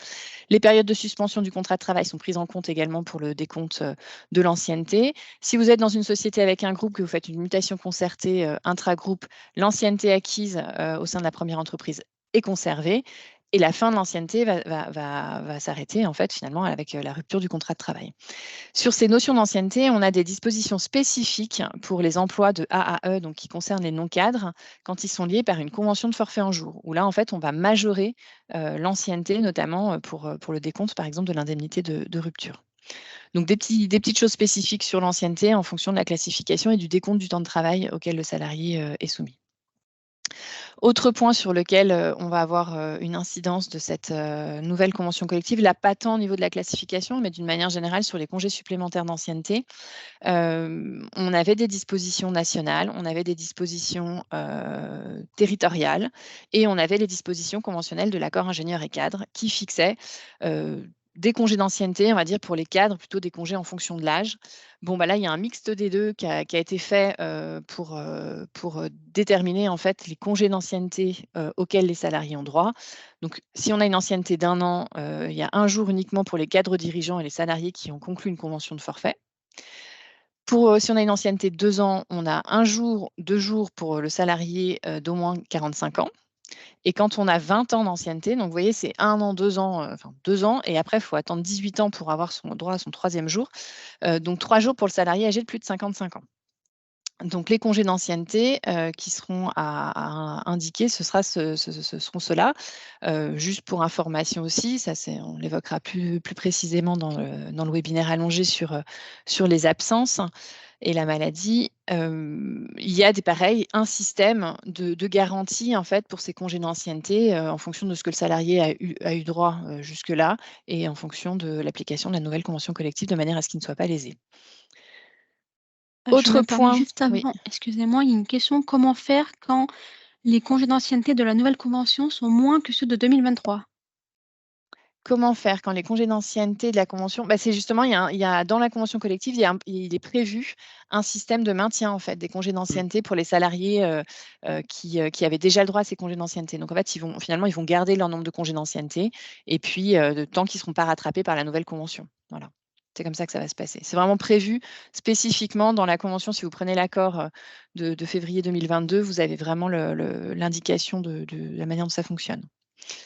S4: Les périodes de suspension du contrat de travail sont prises en compte également pour le décompte de l'ancienneté. Si vous êtes dans une société avec un groupe, que vous faites une mutation concertée intra-groupe, l'ancienneté acquise au sein de la première entreprise est conservée. Et la fin de l'ancienneté va s'arrêter en fait finalement avec la rupture du contrat de travail. Sur ces notions d'ancienneté, on a des dispositions spécifiques pour les emplois de A à E, donc qui concernent les non-cadres, quand ils sont liés par une convention de forfait en jour, où là en fait on va majorer l'ancienneté, notamment pour le décompte par exemple de l'indemnité de rupture. Donc des petites choses spécifiques sur l'ancienneté en fonction de la classification et du décompte du temps de travail auquel le salarié est soumis. Autre point sur lequel on va avoir une incidence de cette nouvelle convention collective, là pas tant au niveau de la classification, mais d'une manière générale sur les congés supplémentaires d'ancienneté. On avait des dispositions nationales, on avait des dispositions territoriales et on avait les dispositions conventionnelles de l'accord ingénieur et cadre qui fixaient des congés d'ancienneté, on va dire pour les cadres, plutôt des congés en fonction de l'âge. Bon, bah là, il y a un mixte des deux qui a été fait pour déterminer en fait les congés d'ancienneté auxquels les salariés ont droit. Donc, si on a une ancienneté d'1 an, il y a 1 jour uniquement pour les cadres dirigeants et les salariés qui ont conclu une convention de forfait. Si on a une ancienneté de 2 ans, on a 1 jour, 2 jours pour le salarié d'au moins 45 ans. Et quand on a 20 ans d'ancienneté, donc vous voyez, c'est 1 an, 2 ans, enfin 2 ans, et après, il faut attendre 18 ans pour avoir son droit à son 3e jour. Donc 3 jours pour le salarié âgé de plus de 55 ans. Donc les congés d'ancienneté qui seront à indiquer, ce seront ceux-là. Juste pour information aussi, ça on l'évoquera plus précisément dans le webinaire allongé sur les absences et la maladie. Il y a un système de garantie en fait pour ces congés d'ancienneté en fonction de ce que le salarié a eu droit jusque-là et en fonction de l'application de la nouvelle convention collective de manière à ce qu'il ne soit pas lésé. Autre point,
S1: juste avant,
S4: oui.
S1: excusez-moi, il y a une question. Comment faire quand les congés d'ancienneté de la nouvelle convention sont moins que ceux de 2023?
S4: Comment faire quand les congés d'ancienneté de la convention, c'est justement, il y a dans la convention collective, il est prévu un système de maintien en fait des congés d'ancienneté pour les salariés qui avaient déjà le droit à ces congés d'ancienneté. Donc en fait, ils vont garder leur nombre de congés d'ancienneté et puis tant qu'ils ne seront pas rattrapés par la nouvelle convention. Voilà. C'est comme ça que ça va se passer. C'est vraiment prévu spécifiquement dans la convention. Si vous prenez l'accord de février 2022, vous avez vraiment l'indication de la manière dont ça fonctionne.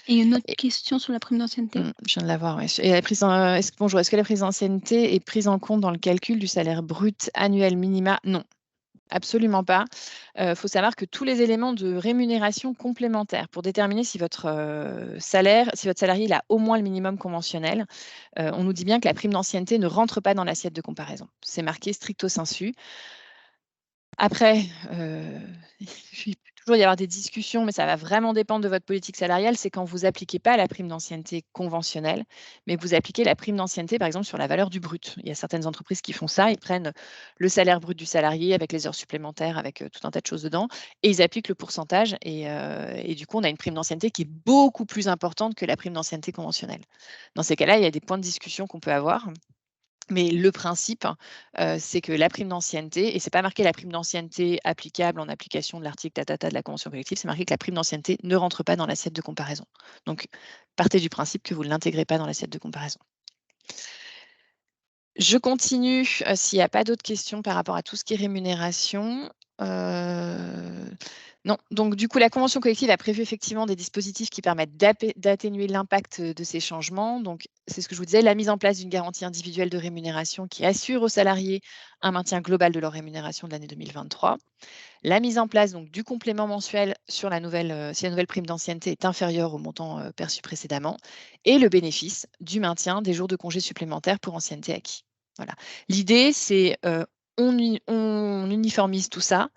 S1: Et une autre question sur la prime d'ancienneté.
S4: Je viens de la voir, oui. Et bonjour, est-ce que la prise d'ancienneté est prise en compte dans le calcul du salaire brut annuel minima? Non, absolument pas. Faut savoir que tous les éléments de rémunération complémentaires pour déterminer si votre salarié il a au moins le minimum conventionnel, on nous dit bien que la prime d'ancienneté ne rentre pas dans l'assiette de comparaison. C'est marqué stricto sensu. Après, il peut toujours y avoir des discussions, mais ça va vraiment dépendre de votre politique salariale. C'est quand vous n'appliquez pas la prime d'ancienneté conventionnelle, mais que vous appliquez la prime d'ancienneté, par exemple, sur la valeur du brut. Il y a certaines entreprises qui font ça. Ils prennent le salaire brut du salarié avec les heures supplémentaires, avec tout un tas de choses dedans, et ils appliquent le pourcentage. Et du coup, on a une prime d'ancienneté qui est beaucoup plus importante que la prime d'ancienneté conventionnelle. Dans ces cas-là, il y a des points de discussion qu'on peut avoir. Mais le principe, c'est que la prime d'ancienneté, et ce n'est pas marqué la prime d'ancienneté applicable en application de l'article de la convention collective, c'est marqué que la prime d'ancienneté ne rentre pas dans l'assiette de comparaison. Donc, partez du principe que vous ne l'intégrez pas dans l'assiette de comparaison. Je continue s'il n'y a pas d'autres questions par rapport à tout ce qui est rémunération. Non, donc du coup, la convention collective a prévu effectivement des dispositifs qui permettent d'atténuer l'impact de ces changements. Donc, c'est ce que je vous disais, la mise en place d'une garantie individuelle de rémunération qui assure aux salariés un maintien global de leur rémunération de l'année 2023. La mise en place donc, du complément mensuel sur si la nouvelle prime d'ancienneté est inférieure au montant perçu précédemment. Et le bénéfice du maintien des jours de congés supplémentaires pour ancienneté acquis. Voilà. L'idée, c'est on uniformise tout ça,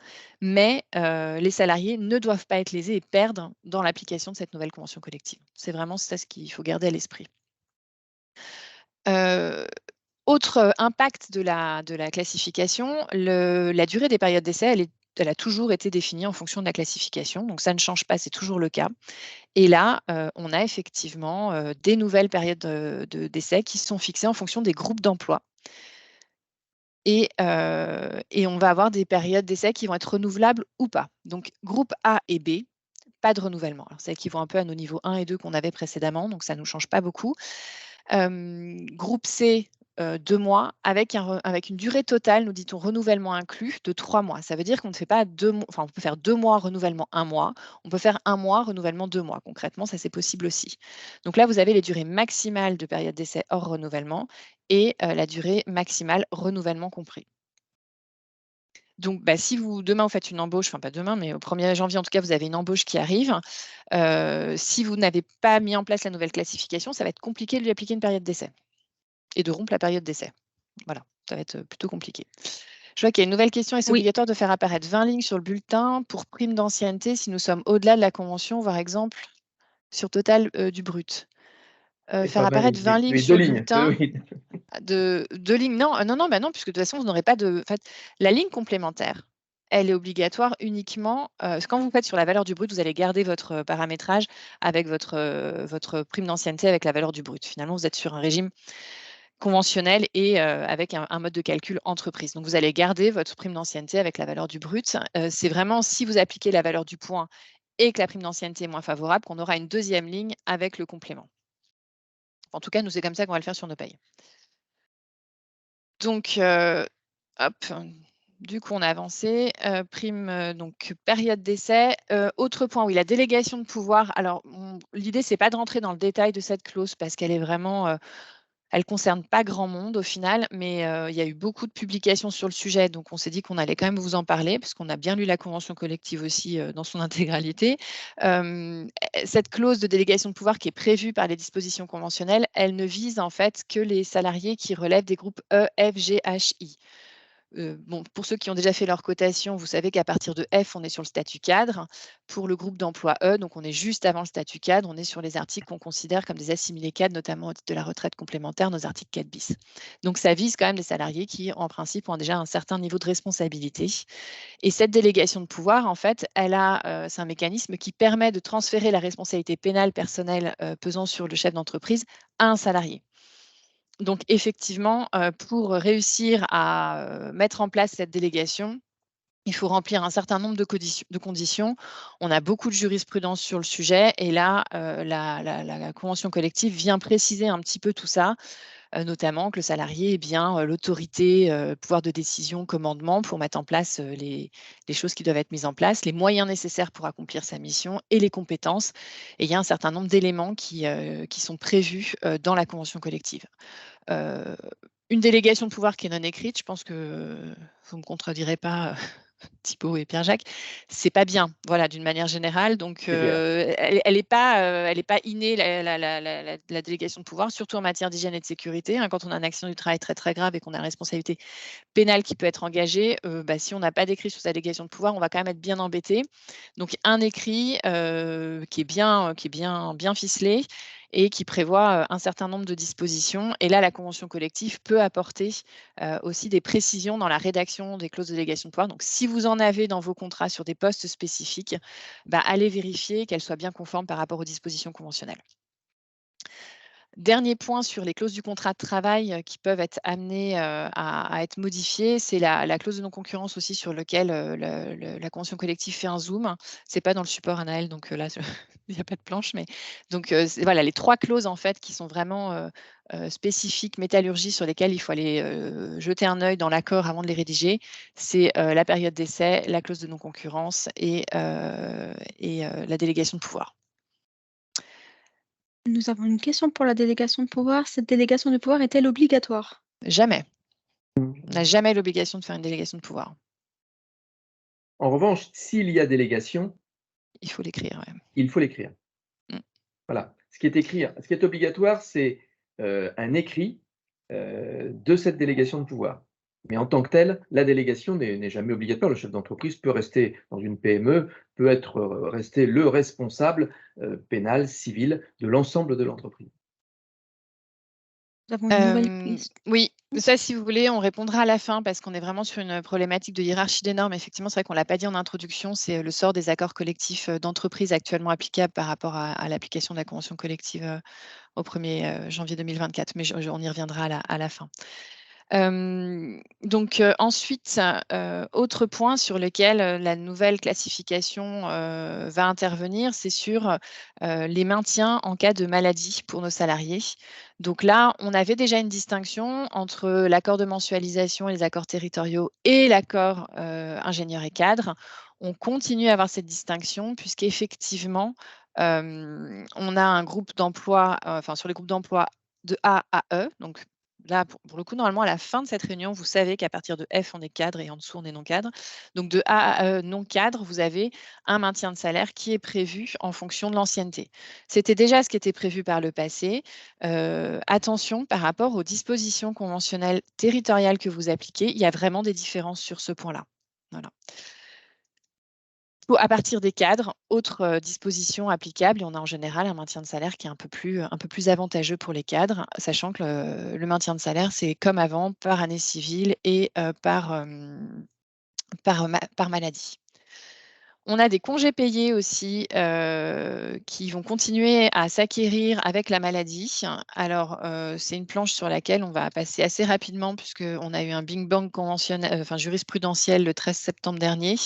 S4: mais les salariés ne doivent pas être lésés et perdre dans l'application de cette nouvelle convention collective. C'est vraiment ça ce qu'il faut garder à l'esprit. Autre impact de la classification, la durée des périodes d'essai, elle a toujours été définie en fonction de la classification, donc ça ne change pas, c'est toujours le cas. Et là, on a effectivement des nouvelles périodes d'essai qui sont fixées en fonction des groupes d'emploi. Et on va avoir des périodes d'essai qui vont être renouvelables ou pas. Donc, groupe A et B, pas de renouvellement. Alors, ça équivaut un peu à nos niveaux 1 et 2 qu'on avait précédemment, donc ça ne nous change pas beaucoup. Groupe C, 2 mois, avec une durée totale, nous dit-on, renouvellement inclus, de 3 mois. Ça veut dire qu'on ne fait pas on peut faire 2 mois, renouvellement 1 mois. On peut faire 1 mois, renouvellement 2 mois. Concrètement, ça, c'est possible aussi. Donc là, vous avez les durées maximales de période d'essai hors renouvellement et la durée maximale renouvellement compris. Donc, si demain, vous faites une embauche, enfin pas demain, mais au 1er janvier, en tout cas, vous avez une embauche qui arrive. Si vous n'avez pas mis en place la nouvelle classification, ça va être compliqué de lui appliquer une période d'essai et de rompre la période d'essai. Voilà, ça va être plutôt compliqué. Je vois qu'il y a une nouvelle question. Est-ce
S1: Oui.
S4: obligatoire de faire apparaître 20 lignes sur le bulletin pour prime d'ancienneté si nous sommes au-delà de la convention, par exemple, sur total du brut?
S2: Et
S4: Faire
S2: pas 20
S4: apparaître
S2: lignes,
S4: 20
S2: oui,
S4: lignes
S2: oui,
S4: sur
S2: 2
S4: le
S2: lignes,
S4: bulletin,
S2: oui.
S4: deux lignes. Non, bah non, puisque de toute façon, vous n'aurez pas de. En fait, la ligne complémentaire, elle est obligatoire uniquement. Quand vous faites sur la valeur du brut, vous allez garder votre paramétrage avec votre prime d'ancienneté avec la valeur du brut. Finalement, vous êtes sur un régime conventionnel et avec un mode de calcul entreprise. Donc, vous allez garder votre prime d'ancienneté avec la valeur du brut. C'est vraiment si vous appliquez la valeur du point et que la prime d'ancienneté est moins favorable, qu'on aura une deuxième ligne avec le complément. En tout cas, nous, c'est comme ça qu'on va le faire sur nos payes. Donc, hop, du coup, on a avancé. Prime, donc période d'essai. Autre point, oui, la délégation de pouvoir. Alors, l'idée, c'est pas de rentrer dans le détail de cette clause parce qu'elle est vraiment, elle concerne pas grand monde au final, mais il y a eu beaucoup de publications sur le sujet, donc on s'est dit qu'on allait quand même vous en parler parce qu'on a bien lu la convention collective aussi dans son intégralité. Cette clause de délégation de pouvoir qui est prévue par les dispositions conventionnelles, elle ne vise en fait que les salariés qui relèvent des groupes E, F, G, H, I. Bon, pour ceux qui ont déjà fait leur cotation, vous savez qu'à partir de F, on est sur le statut cadre. Pour le groupe d'emploi E, donc on est juste avant le statut cadre, on est sur les articles qu'on considère comme des assimilés cadres, notamment au titre de la retraite complémentaire, nos articles 4 bis. Donc ça vise quand même des salariés qui, en principe, ont déjà un certain niveau de responsabilité. Et cette délégation de pouvoir, en fait, c'est un mécanisme qui permet de transférer la responsabilité pénale personnelle pesant sur le chef d'entreprise à un salarié. Donc effectivement, pour réussir à mettre en place cette délégation, il faut remplir un certain nombre de conditions. On a beaucoup de jurisprudence sur le sujet et là, la convention collective vient préciser un petit peu tout ça, notamment que le salarié ait bien l'autorité, pouvoir de décision, commandement pour mettre en place les choses qui doivent être mises en place, les moyens nécessaires pour accomplir sa mission et les compétences. Et il y a un certain nombre d'éléments qui sont prévus dans la convention collective. Une délégation de pouvoir qui est non écrite, je pense que vous ne me contredirez pas, Thibaut et Pierre-Jacques, c'est pas bien, voilà, d'une manière générale. Donc, elle n'est pas innée, la délégation de pouvoir, surtout en matière d'hygiène et de sécurité. Hein, quand on a un accident du travail très, très grave et qu'on a une responsabilité pénale qui peut être engagée, si on n'a pas d'écrit sur sa délégation de pouvoir, on va quand même être bien embêté. Donc, un écrit qui est bien ficelé et qui prévoit un certain nombre de dispositions. Et là, la convention collective peut apporter aussi des précisions dans la rédaction des clauses de délégation de pouvoir. Donc, si vous en avez dans vos contrats sur des postes spécifiques, allez vérifier qu'elles soient bien conformes par rapport aux dispositions conventionnelles. Dernier point sur les clauses du contrat de travail qui peuvent être amenées à être modifiées, c'est la clause de non-concurrence aussi sur laquelle la convention collective fait un zoom. Ce n'est pas dans le support Anaël, donc là, il n'y a pas de planche. Mais donc, voilà, les 3 clauses en fait qui sont vraiment spécifiques métallurgie sur lesquelles il faut aller jeter un œil dans l'accord avant de les rédiger. C'est la période d'essai, la clause de non-concurrence et la délégation de pouvoir.
S1: Nous avons une question pour la délégation de pouvoir. Cette délégation de pouvoir est-elle obligatoire?
S4: Jamais. On n'a jamais l'obligation de faire une délégation de pouvoir.
S2: En revanche, s'il y a délégation,
S4: il faut l'écrire. Ouais.
S2: Il faut l'écrire. Voilà. Ce qui est obligatoire, c'est un écrit de cette délégation de pouvoir. Mais en tant que telle, la délégation n'est jamais obligatoire. Le chef d'entreprise peut rester dans une PME, peut rester le responsable pénal, civil de l'ensemble de l'entreprise.
S1: Nous avons une nouvelle question.
S4: Oui, ça, si vous voulez, on répondra à la fin parce qu'on est vraiment sur une problématique de hiérarchie des normes. Effectivement, c'est vrai qu'on ne l'a pas dit en introduction, c'est le sort des accords collectifs d'entreprise actuellement applicables par rapport à l'application de la convention collective au 1er janvier 2024, mais on y reviendra à la fin. Donc ensuite, autre point sur lequel la nouvelle classification va intervenir, c'est sur les maintiens en cas de maladie pour nos salariés. Donc là, on avait déjà une distinction entre l'accord de mensualisation et les accords territoriaux et l'accord ingénieur et cadre. On continue à avoir cette distinction puisqu'effectivement, on a un groupe d'emploi, sur les groupes d'emploi de A à E, donc là, pour le coup, normalement, à la fin de cette réunion, vous savez qu'à partir de F, on est cadre et en dessous, on est non cadre. Donc, de A à E, non cadre, vous avez un maintien de salaire qui est prévu en fonction de l'ancienneté. C'était déjà ce qui était prévu par le passé. Attention, par rapport aux dispositions conventionnelles territoriales que vous appliquez, il y a vraiment des différences sur ce point-là. Voilà. À partir des cadres, autres dispositions applicables, et on a en général un maintien de salaire qui est un peu plus avantageux pour les cadres, sachant que le maintien de salaire, c'est comme avant, par année civile et par maladie. On a des congés payés aussi qui vont continuer à s'acquérir avec la maladie. Alors, c'est une planche sur laquelle on va passer assez rapidement puisqu'on a eu un bing bang conventionnel, jurisprudentiel le 13 septembre dernier.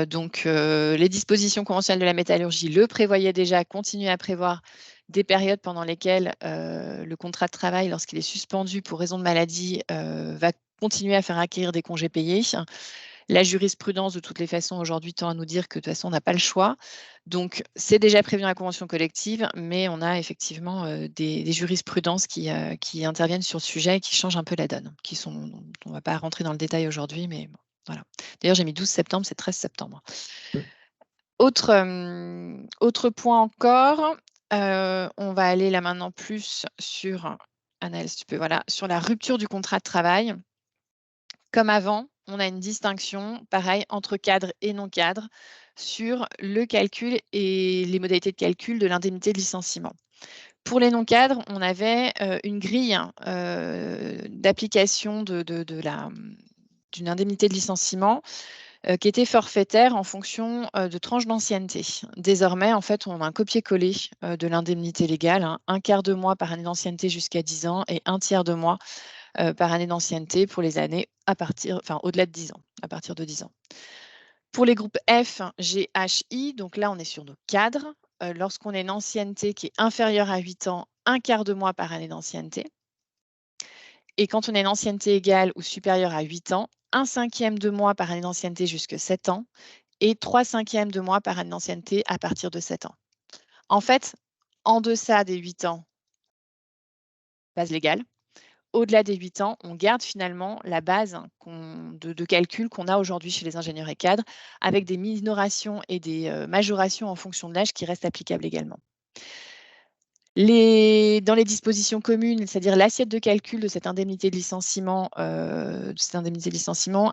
S4: Donc, les dispositions conventionnelles de la métallurgie le prévoyaient déjà, continuent à prévoir des périodes pendant lesquelles le contrat de travail, lorsqu'il est suspendu pour raison de maladie, va continuer à faire acquérir des congés payés. La jurisprudence, de toutes les façons, aujourd'hui, tend à nous dire que de toute façon, on n'a pas le choix. Donc, c'est déjà prévu dans la convention collective, mais on a effectivement des jurisprudences qui interviennent sur le sujet et qui changent un peu la donne. On ne va pas rentrer dans le détail aujourd'hui, mais bon, voilà. D'ailleurs, j'ai mis 12 septembre, c'est 13 septembre. Autre point encore, on va aller là maintenant plus sur, Anaëlle, si tu peux, voilà, sur la rupture du contrat de travail. Comme avant, on a une distinction, pareil, entre cadre et non cadre sur le calcul et les modalités de calcul de l'indemnité de licenciement. Pour les non-cadres, on avait une grille d'application d'une indemnité de licenciement qui était forfaitaire en fonction de tranches d'ancienneté. Désormais, en fait, on a un copier-coller de l'indemnité légale, hein, un quart de mois par année d'ancienneté jusqu'à 10 ans et un tiers de mois par année d'ancienneté pour les années au-delà de 10 ans, à partir de 10 ans. Pour les groupes F, G, H, I, donc là, on est sur nos cadres. Lorsqu'on a une ancienneté qui est inférieure à 8 ans, un quart de mois par année d'ancienneté. Et quand on a une ancienneté égale ou supérieure à 8 ans, un cinquième de mois par année d'ancienneté jusqu'à 7 ans et 3/5 de mois par année d'ancienneté à partir de 7 ans. En fait, en deçà des 8 ans, base légale. Au-delà des 8 ans, on garde finalement la base de calcul qu'on a aujourd'hui chez les ingénieurs et cadres, avec des minorations et des majorations en fonction de l'âge qui restent applicables également. Dans les dispositions communes, c'est-à-dire l'assiette de calcul de cette indemnité de licenciement,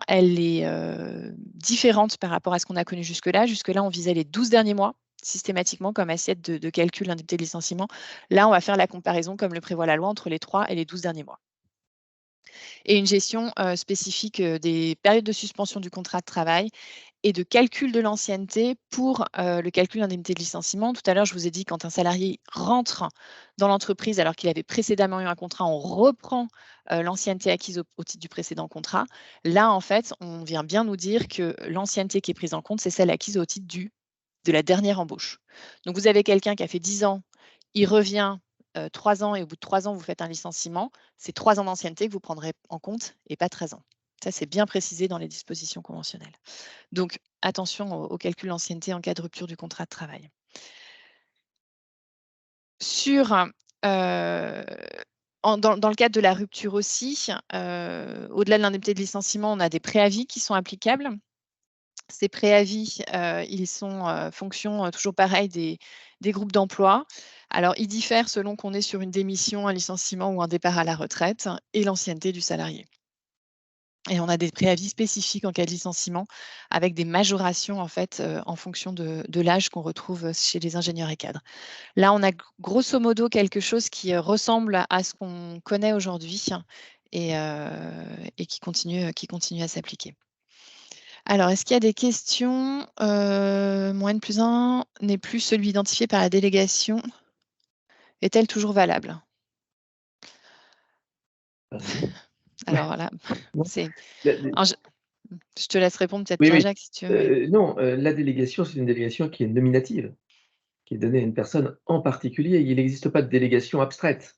S4: elle est différente par rapport à ce qu'on a connu jusque-là. Jusque-là, on visait les 12 derniers mois systématiquement comme assiette de calcul d'indemnité de licenciement. Là, on va faire la comparaison, comme le prévoit la loi, entre les 3 et les 12 derniers mois. Et une gestion spécifique des périodes de suspension du contrat de travail et de calcul de l'ancienneté pour le calcul d'indemnité de licenciement. Tout à l'heure, je vous ai dit, quand un salarié rentre dans l'entreprise alors qu'il avait précédemment eu un contrat, on reprend l'ancienneté acquise au titre du précédent contrat. Là, en fait, on vient bien nous dire que l'ancienneté qui est prise en compte, c'est celle acquise au titre de la dernière embauche. Donc, vous avez quelqu'un qui a fait 10 ans, il revient 3 ans et au bout de 3 ans, vous faites un licenciement. C'est 3 ans d'ancienneté que vous prendrez en compte et pas 13 ans. Ça, c'est bien précisé dans les dispositions conventionnelles. Donc, attention au calcul d'ancienneté en cas de rupture du contrat de travail. Dans le cadre de la rupture aussi, au-delà de l'indemnité de licenciement, on a des préavis qui sont applicables. Ces préavis, ils sont fonction toujours pareil des groupes d'emploi. Alors, ils diffèrent selon qu'on est sur une démission, un licenciement ou un départ à la retraite et l'ancienneté du salarié. Et on a des préavis spécifiques en cas de licenciement avec des majorations en fait en fonction de l'âge qu'on retrouve chez les ingénieurs et cadres. Là, on a grosso modo quelque chose qui ressemble à ce qu'on connaît aujourd'hui et qui continue à s'appliquer. Alors, est-ce qu'il y a des questions? Mon N+1 n'est plus celui identifié par la délégation. Est-elle toujours valable? Alors là, c'est... Je te laisse répondre peut-être, Pierre-Jacques, si tu veux.
S2: Non, la délégation, c'est une délégation qui est nominative, qui est donnée à une personne en particulier. Il n'existe pas de délégation abstraite.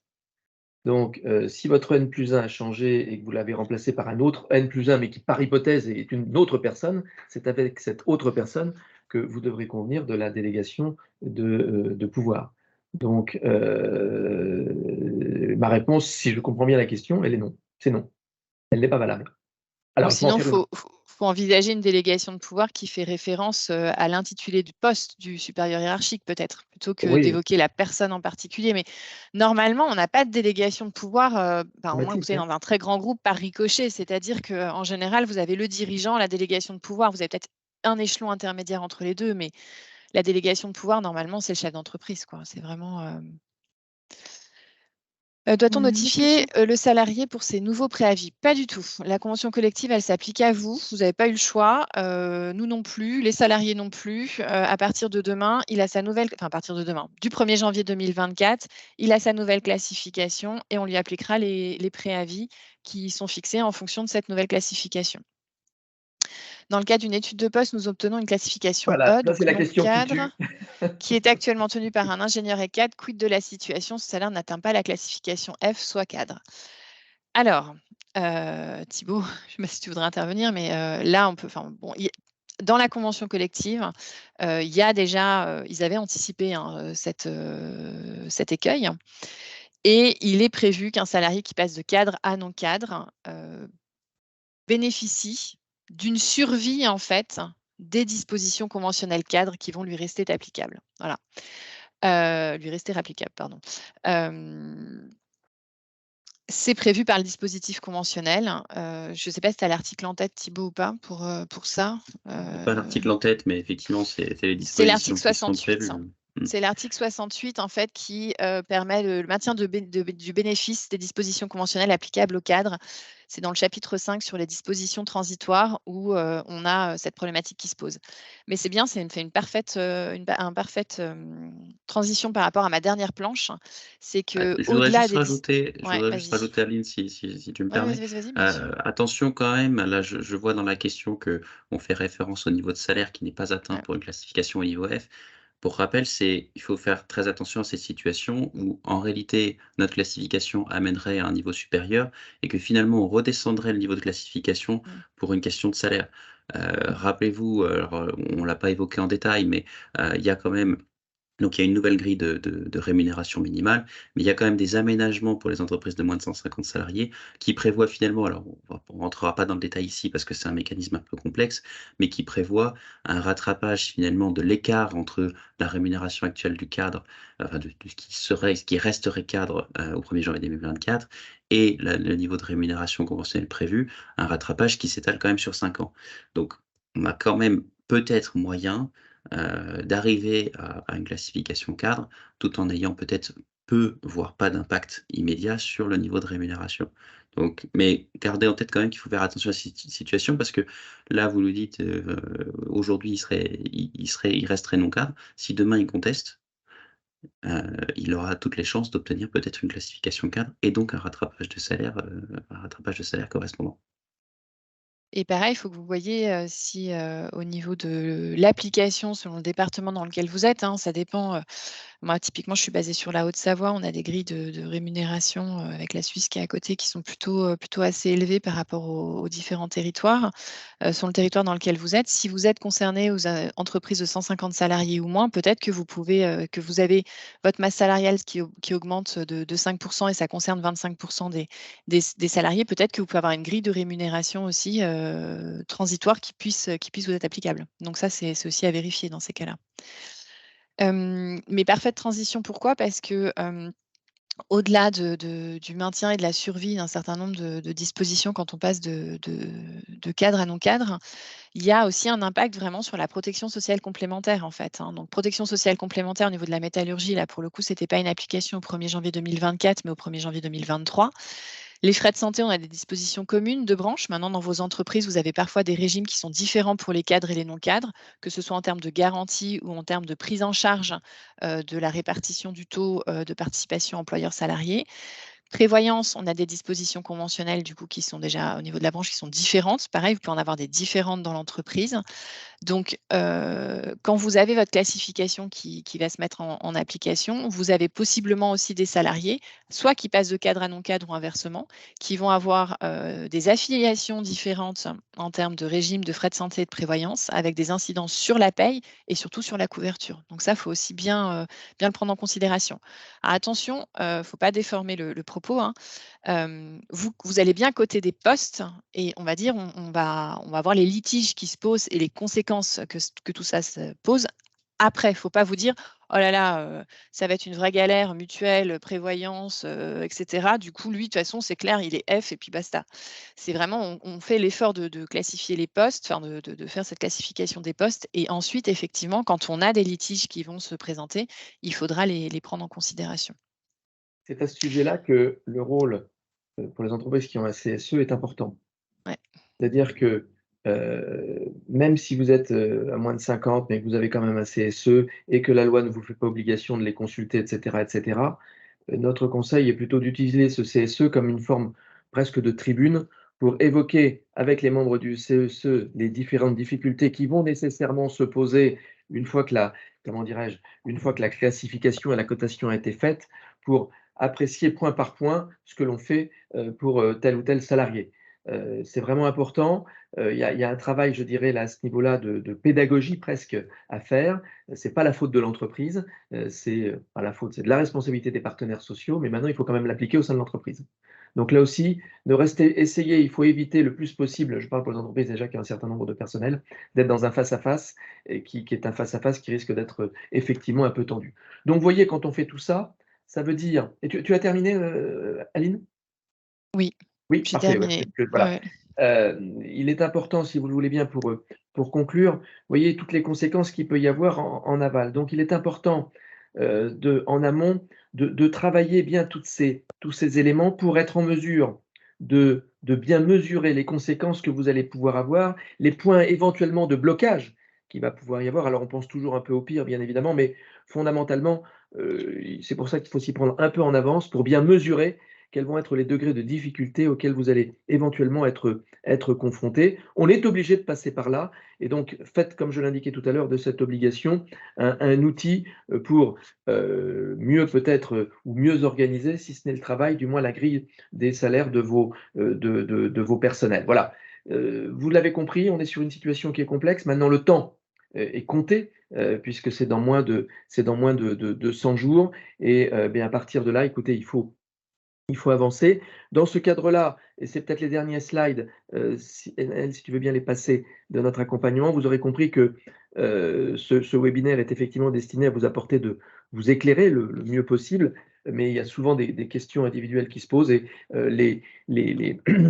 S2: Donc, si votre N+1 a changé et que vous l'avez remplacé par un autre N+1, mais qui, par hypothèse, est une autre personne, c'est avec cette autre personne que vous devrez convenir de la délégation de pouvoir. Donc, ma réponse, si je comprends bien la question, elle est non. C'est non. Elle n'est pas valable.
S4: Ou
S2: Alors, il faut en
S4: sinon, il
S2: faire une.
S4: faut envisager une délégation de pouvoir qui fait référence à l'intitulé du poste du supérieur hiérarchique, peut-être, plutôt que
S2: Oui,
S4: d'évoquer la personne en particulier. Mais normalement, on n'a pas de délégation de pouvoir, au moins que vous
S2: automatique,
S4: soyez
S2: hein.
S4: dans un très grand groupe par ricochet. C'est-à-dire qu'en général, vous avez le dirigeant, la délégation de pouvoir. Vous avez peut-être un échelon intermédiaire entre les deux, mais la délégation de pouvoir, normalement, c'est le chef d'entreprise, quoi. C'est vraiment. Doit-on
S3: Autre
S4: notifier
S3: question.
S4: le salarié pour ses nouveaux préavis? Pas du tout. La convention collective, elle s'applique à vous. Vous n'avez pas eu le choix. Nous non plus, les salariés non plus. À partir de demain, il a sa nouvelle, enfin à partir de demain, du 1er janvier 2024, il a sa nouvelle classification et on lui appliquera les préavis qui sont fixés en fonction de cette nouvelle classification. Dans le cas d'une étude de poste, nous obtenons une classification
S2: Voilà,
S4: E,
S2: ça c'est
S4: donc
S2: la
S4: non
S2: question qui
S4: cadre,
S2: tue.
S4: qui est actuellement tenue par un ingénieur E4. Quid de la situation? Ce salaire n'atteint pas la classification F, soit cadre. Alors, Thibaut, je ne sais pas si tu voudrais intervenir, mais là, on peut. Enfin, bon, dans la convention collective, il y a déjà, ils avaient anticipé hein, cet écueil. Et il est prévu qu'un salarié qui passe de cadre à non-cadre bénéficie d'une survie, en fait, des dispositions conventionnelles cadres qui vont lui rester applicables. Voilà. Lui rester applicables, pardon. C'est prévu par le dispositif conventionnel. Je ne sais pas si tu as l'article en tête, Thibaut, ou pas, pour ça.
S5: Je n'ai pas l'article en tête, mais effectivement, c'est les
S4: C'est l'article
S5: dispositions qui sont
S4: 68.
S5: prévues.
S4: C'est l'article 68, en fait, qui permet le maintien du bénéfice des dispositions conventionnelles applicables au cadre. C'est dans le chapitre 5 sur les dispositions transitoires où on a cette problématique qui se pose. Mais c'est bien, c'est une parfaite transition par rapport à ma dernière planche. C'est que
S5: Je voudrais
S4: au-delà
S5: juste
S4: des...
S5: rajouter,
S4: Ouais, vas-y.
S5: Aline, si tu me
S4: Ouais,
S5: permets.
S4: vas-y, bien sûr.
S5: Attention quand même, là je vois dans la question qu'on fait référence au niveau de salaire qui n'est pas atteint
S4: Ouais.
S5: pour une classification au niveau F. Pour rappel, il faut faire très attention à ces situations où en réalité notre classification amènerait à un niveau supérieur et que finalement on redescendrait le niveau de classification pour une question de salaire. Rappelez-vous, alors, on ne l'a pas évoqué en détail, mais il y a quand même. Donc, il y a une nouvelle grille de rémunération minimale, mais il y a quand même des aménagements pour les entreprises de moins de 150 salariés qui prévoient finalement, alors on ne rentrera pas dans le détail ici parce que c'est un mécanisme un peu complexe, mais qui prévoit un rattrapage finalement de l'écart entre la rémunération actuelle du cadre, enfin de ce qui resterait cadre au 1er janvier 2024 et le niveau de rémunération conventionnelle prévu, un rattrapage qui s'étale quand même sur 5 ans. Donc, on a quand même peut-être moyen d'arriver à une classification cadre, tout en ayant peut-être peu, voire pas d'impact immédiat sur le niveau de rémunération. Donc, mais gardez en tête quand même qu'il faut faire attention à cette situation parce que là, vous nous dites aujourd'hui, il resterait non cadre. Si demain il conteste, il aura toutes les chances d'obtenir peut-être une classification cadre et donc un rattrapage de salaire correspondant.
S4: Et pareil, il faut que vous voyez si au niveau de l'application, selon le département dans lequel vous êtes, hein, ça dépend. Moi, typiquement, je suis basée sur la Haute-Savoie. On a des grilles de rémunération avec la Suisse qui est à côté qui sont plutôt assez élevées par rapport aux différents territoires. Sur le territoire dans lequel vous êtes, si vous êtes concerné aux entreprises de 150 salariés ou moins, peut-être que que vous avez votre masse salariale qui augmente de 5% et ça concerne 25% des salariés. Peut-être que vous pouvez avoir une grille de rémunération aussi transitoire qui puisse vous être applicable. Donc ça, c'est aussi à vérifier dans ces cas-là. Mais parfaite transition, pourquoi? Parce que au-delà du maintien et de la survie d'un certain nombre de dispositions quand on passe de cadre à non-cadre, il y a aussi un impact vraiment sur la protection sociale complémentaire en fait. Hein. Donc protection sociale complémentaire au niveau de la métallurgie, là pour le coup, ce n'était pas une application au 1er janvier 2024, mais au 1er janvier 2023. Les frais de santé, on a des dispositions communes de branches. Maintenant, dans vos entreprises, vous avez parfois des régimes qui sont différents pour les cadres et les non-cadres, que ce soit en termes de garantie ou en termes de prise en charge de la répartition du taux de participation employeur-salarié. Prévoyance, on a des dispositions conventionnelles du coup qui sont déjà au niveau de la branche qui sont différentes. Pareil, vous pouvez en avoir des différentes dans l'entreprise. Donc, quand vous avez votre classification qui va se mettre en application, vous avez possiblement aussi des salariés, soit qui passent de cadre à non-cadre ou inversement, qui vont avoir des affiliations différentes en termes de régime de frais de santé et de prévoyance, avec des incidences sur la paye et surtout sur la couverture. Donc ça, il faut aussi bien le prendre en considération. Alors, attention, il ne faut pas déformer le propos propos, hein, vous allez bien coter des postes et on va dire, on va voir les litiges qui se posent et les conséquences que tout ça se pose après. Il ne faut pas vous dire: «Oh là là, ça va être une vraie galère, mutuelle, prévoyance, et cetera. Du coup, lui, de toute façon, c'est clair, il est F et puis basta». C'est vraiment on fait l'effort de classifier les postes, enfin de faire cette classification des postes et ensuite, effectivement, quand on a des litiges qui vont se présenter, il faudra les prendre en considération.
S2: C'est à ce sujet-là que le rôle, pour les entreprises qui ont un CSE est important.
S4: Ouais.
S2: C'est-à-dire que, même si vous êtes, à moins de 50, mais que vous avez quand même un CSE et que la loi ne vous fait pas obligation de les consulter et cetera, notre conseil est plutôt d'utiliser ce CSE comme une forme presque de tribune pour évoquer avec les membres du CSE les différentes difficultés qui vont nécessairement se poser une fois que la comment dirais-je? Une fois que la classification et la cotation a été faite, pour apprécier point par point ce que l'on fait, pour, tel ou tel salarié. C'est vraiment important. Il y a un travail, je dirais, là, à ce niveau-là, de pédagogie presque à faire. C'est pas la faute de l'entreprise, c'est pas la faute, c'est de la responsabilité des partenaires sociaux, mais maintenant, il faut quand même l'appliquer au sein de l'entreprise. Donc là aussi, il faut éviter le plus possible, je parle pour les entreprises déjà qui ont un certain nombre de personnel, d'être dans un face-à-face et qui est un face-à-face qui risque d'être, effectivement un peu tendu. Donc vous voyez, quand on fait tout ça, ça veut dire et tu as terminé, Aline?
S4: Oui,
S2: Oui,
S4: j'ai
S2: parfait, ouais,
S4: terminé.
S2: parce que voilà.
S4: Ouais.
S2: Il est important, si vous le voulez bien, pour conclure, vous voyez toutes les conséquences qu'il peut y avoir en aval. Donc il est important, en amont, de travailler bien tous ces éléments pour être en mesure de bien mesurer les conséquences que vous allez pouvoir avoir, les points éventuellement de blocage qu'il va pouvoir y avoir. Alors on pense toujours un peu au pire, bien évidemment, mais fondamentalement, c'est pour ça qu'il faut s'y prendre un peu en avance pour bien mesurer quels vont être les degrés de difficulté auxquels vous allez éventuellement être confrontés. On est obligé de passer par là et donc faites, comme je l'indiquais tout à l'heure, de cette obligation un outil pour mieux peut-être ou mieux organiser, si ce n'est le travail, du moins la grille des salaires de vos personnels. Voilà. Vous l'avez compris, on est sur une situation qui est complexe. Maintenant, le temps est compté, puisque c'est dans moins de 100 jours. Et bien, à partir de là, écoutez, il faut avancer. Dans ce cadre-là, et c'est peut-être les derniers slides, si tu veux bien les passer, de notre accompagnement, vous aurez compris que ce webinaire est effectivement destiné à vous apporter vous éclairer le mieux possible, mais il y a souvent des questions individuelles qui se posent et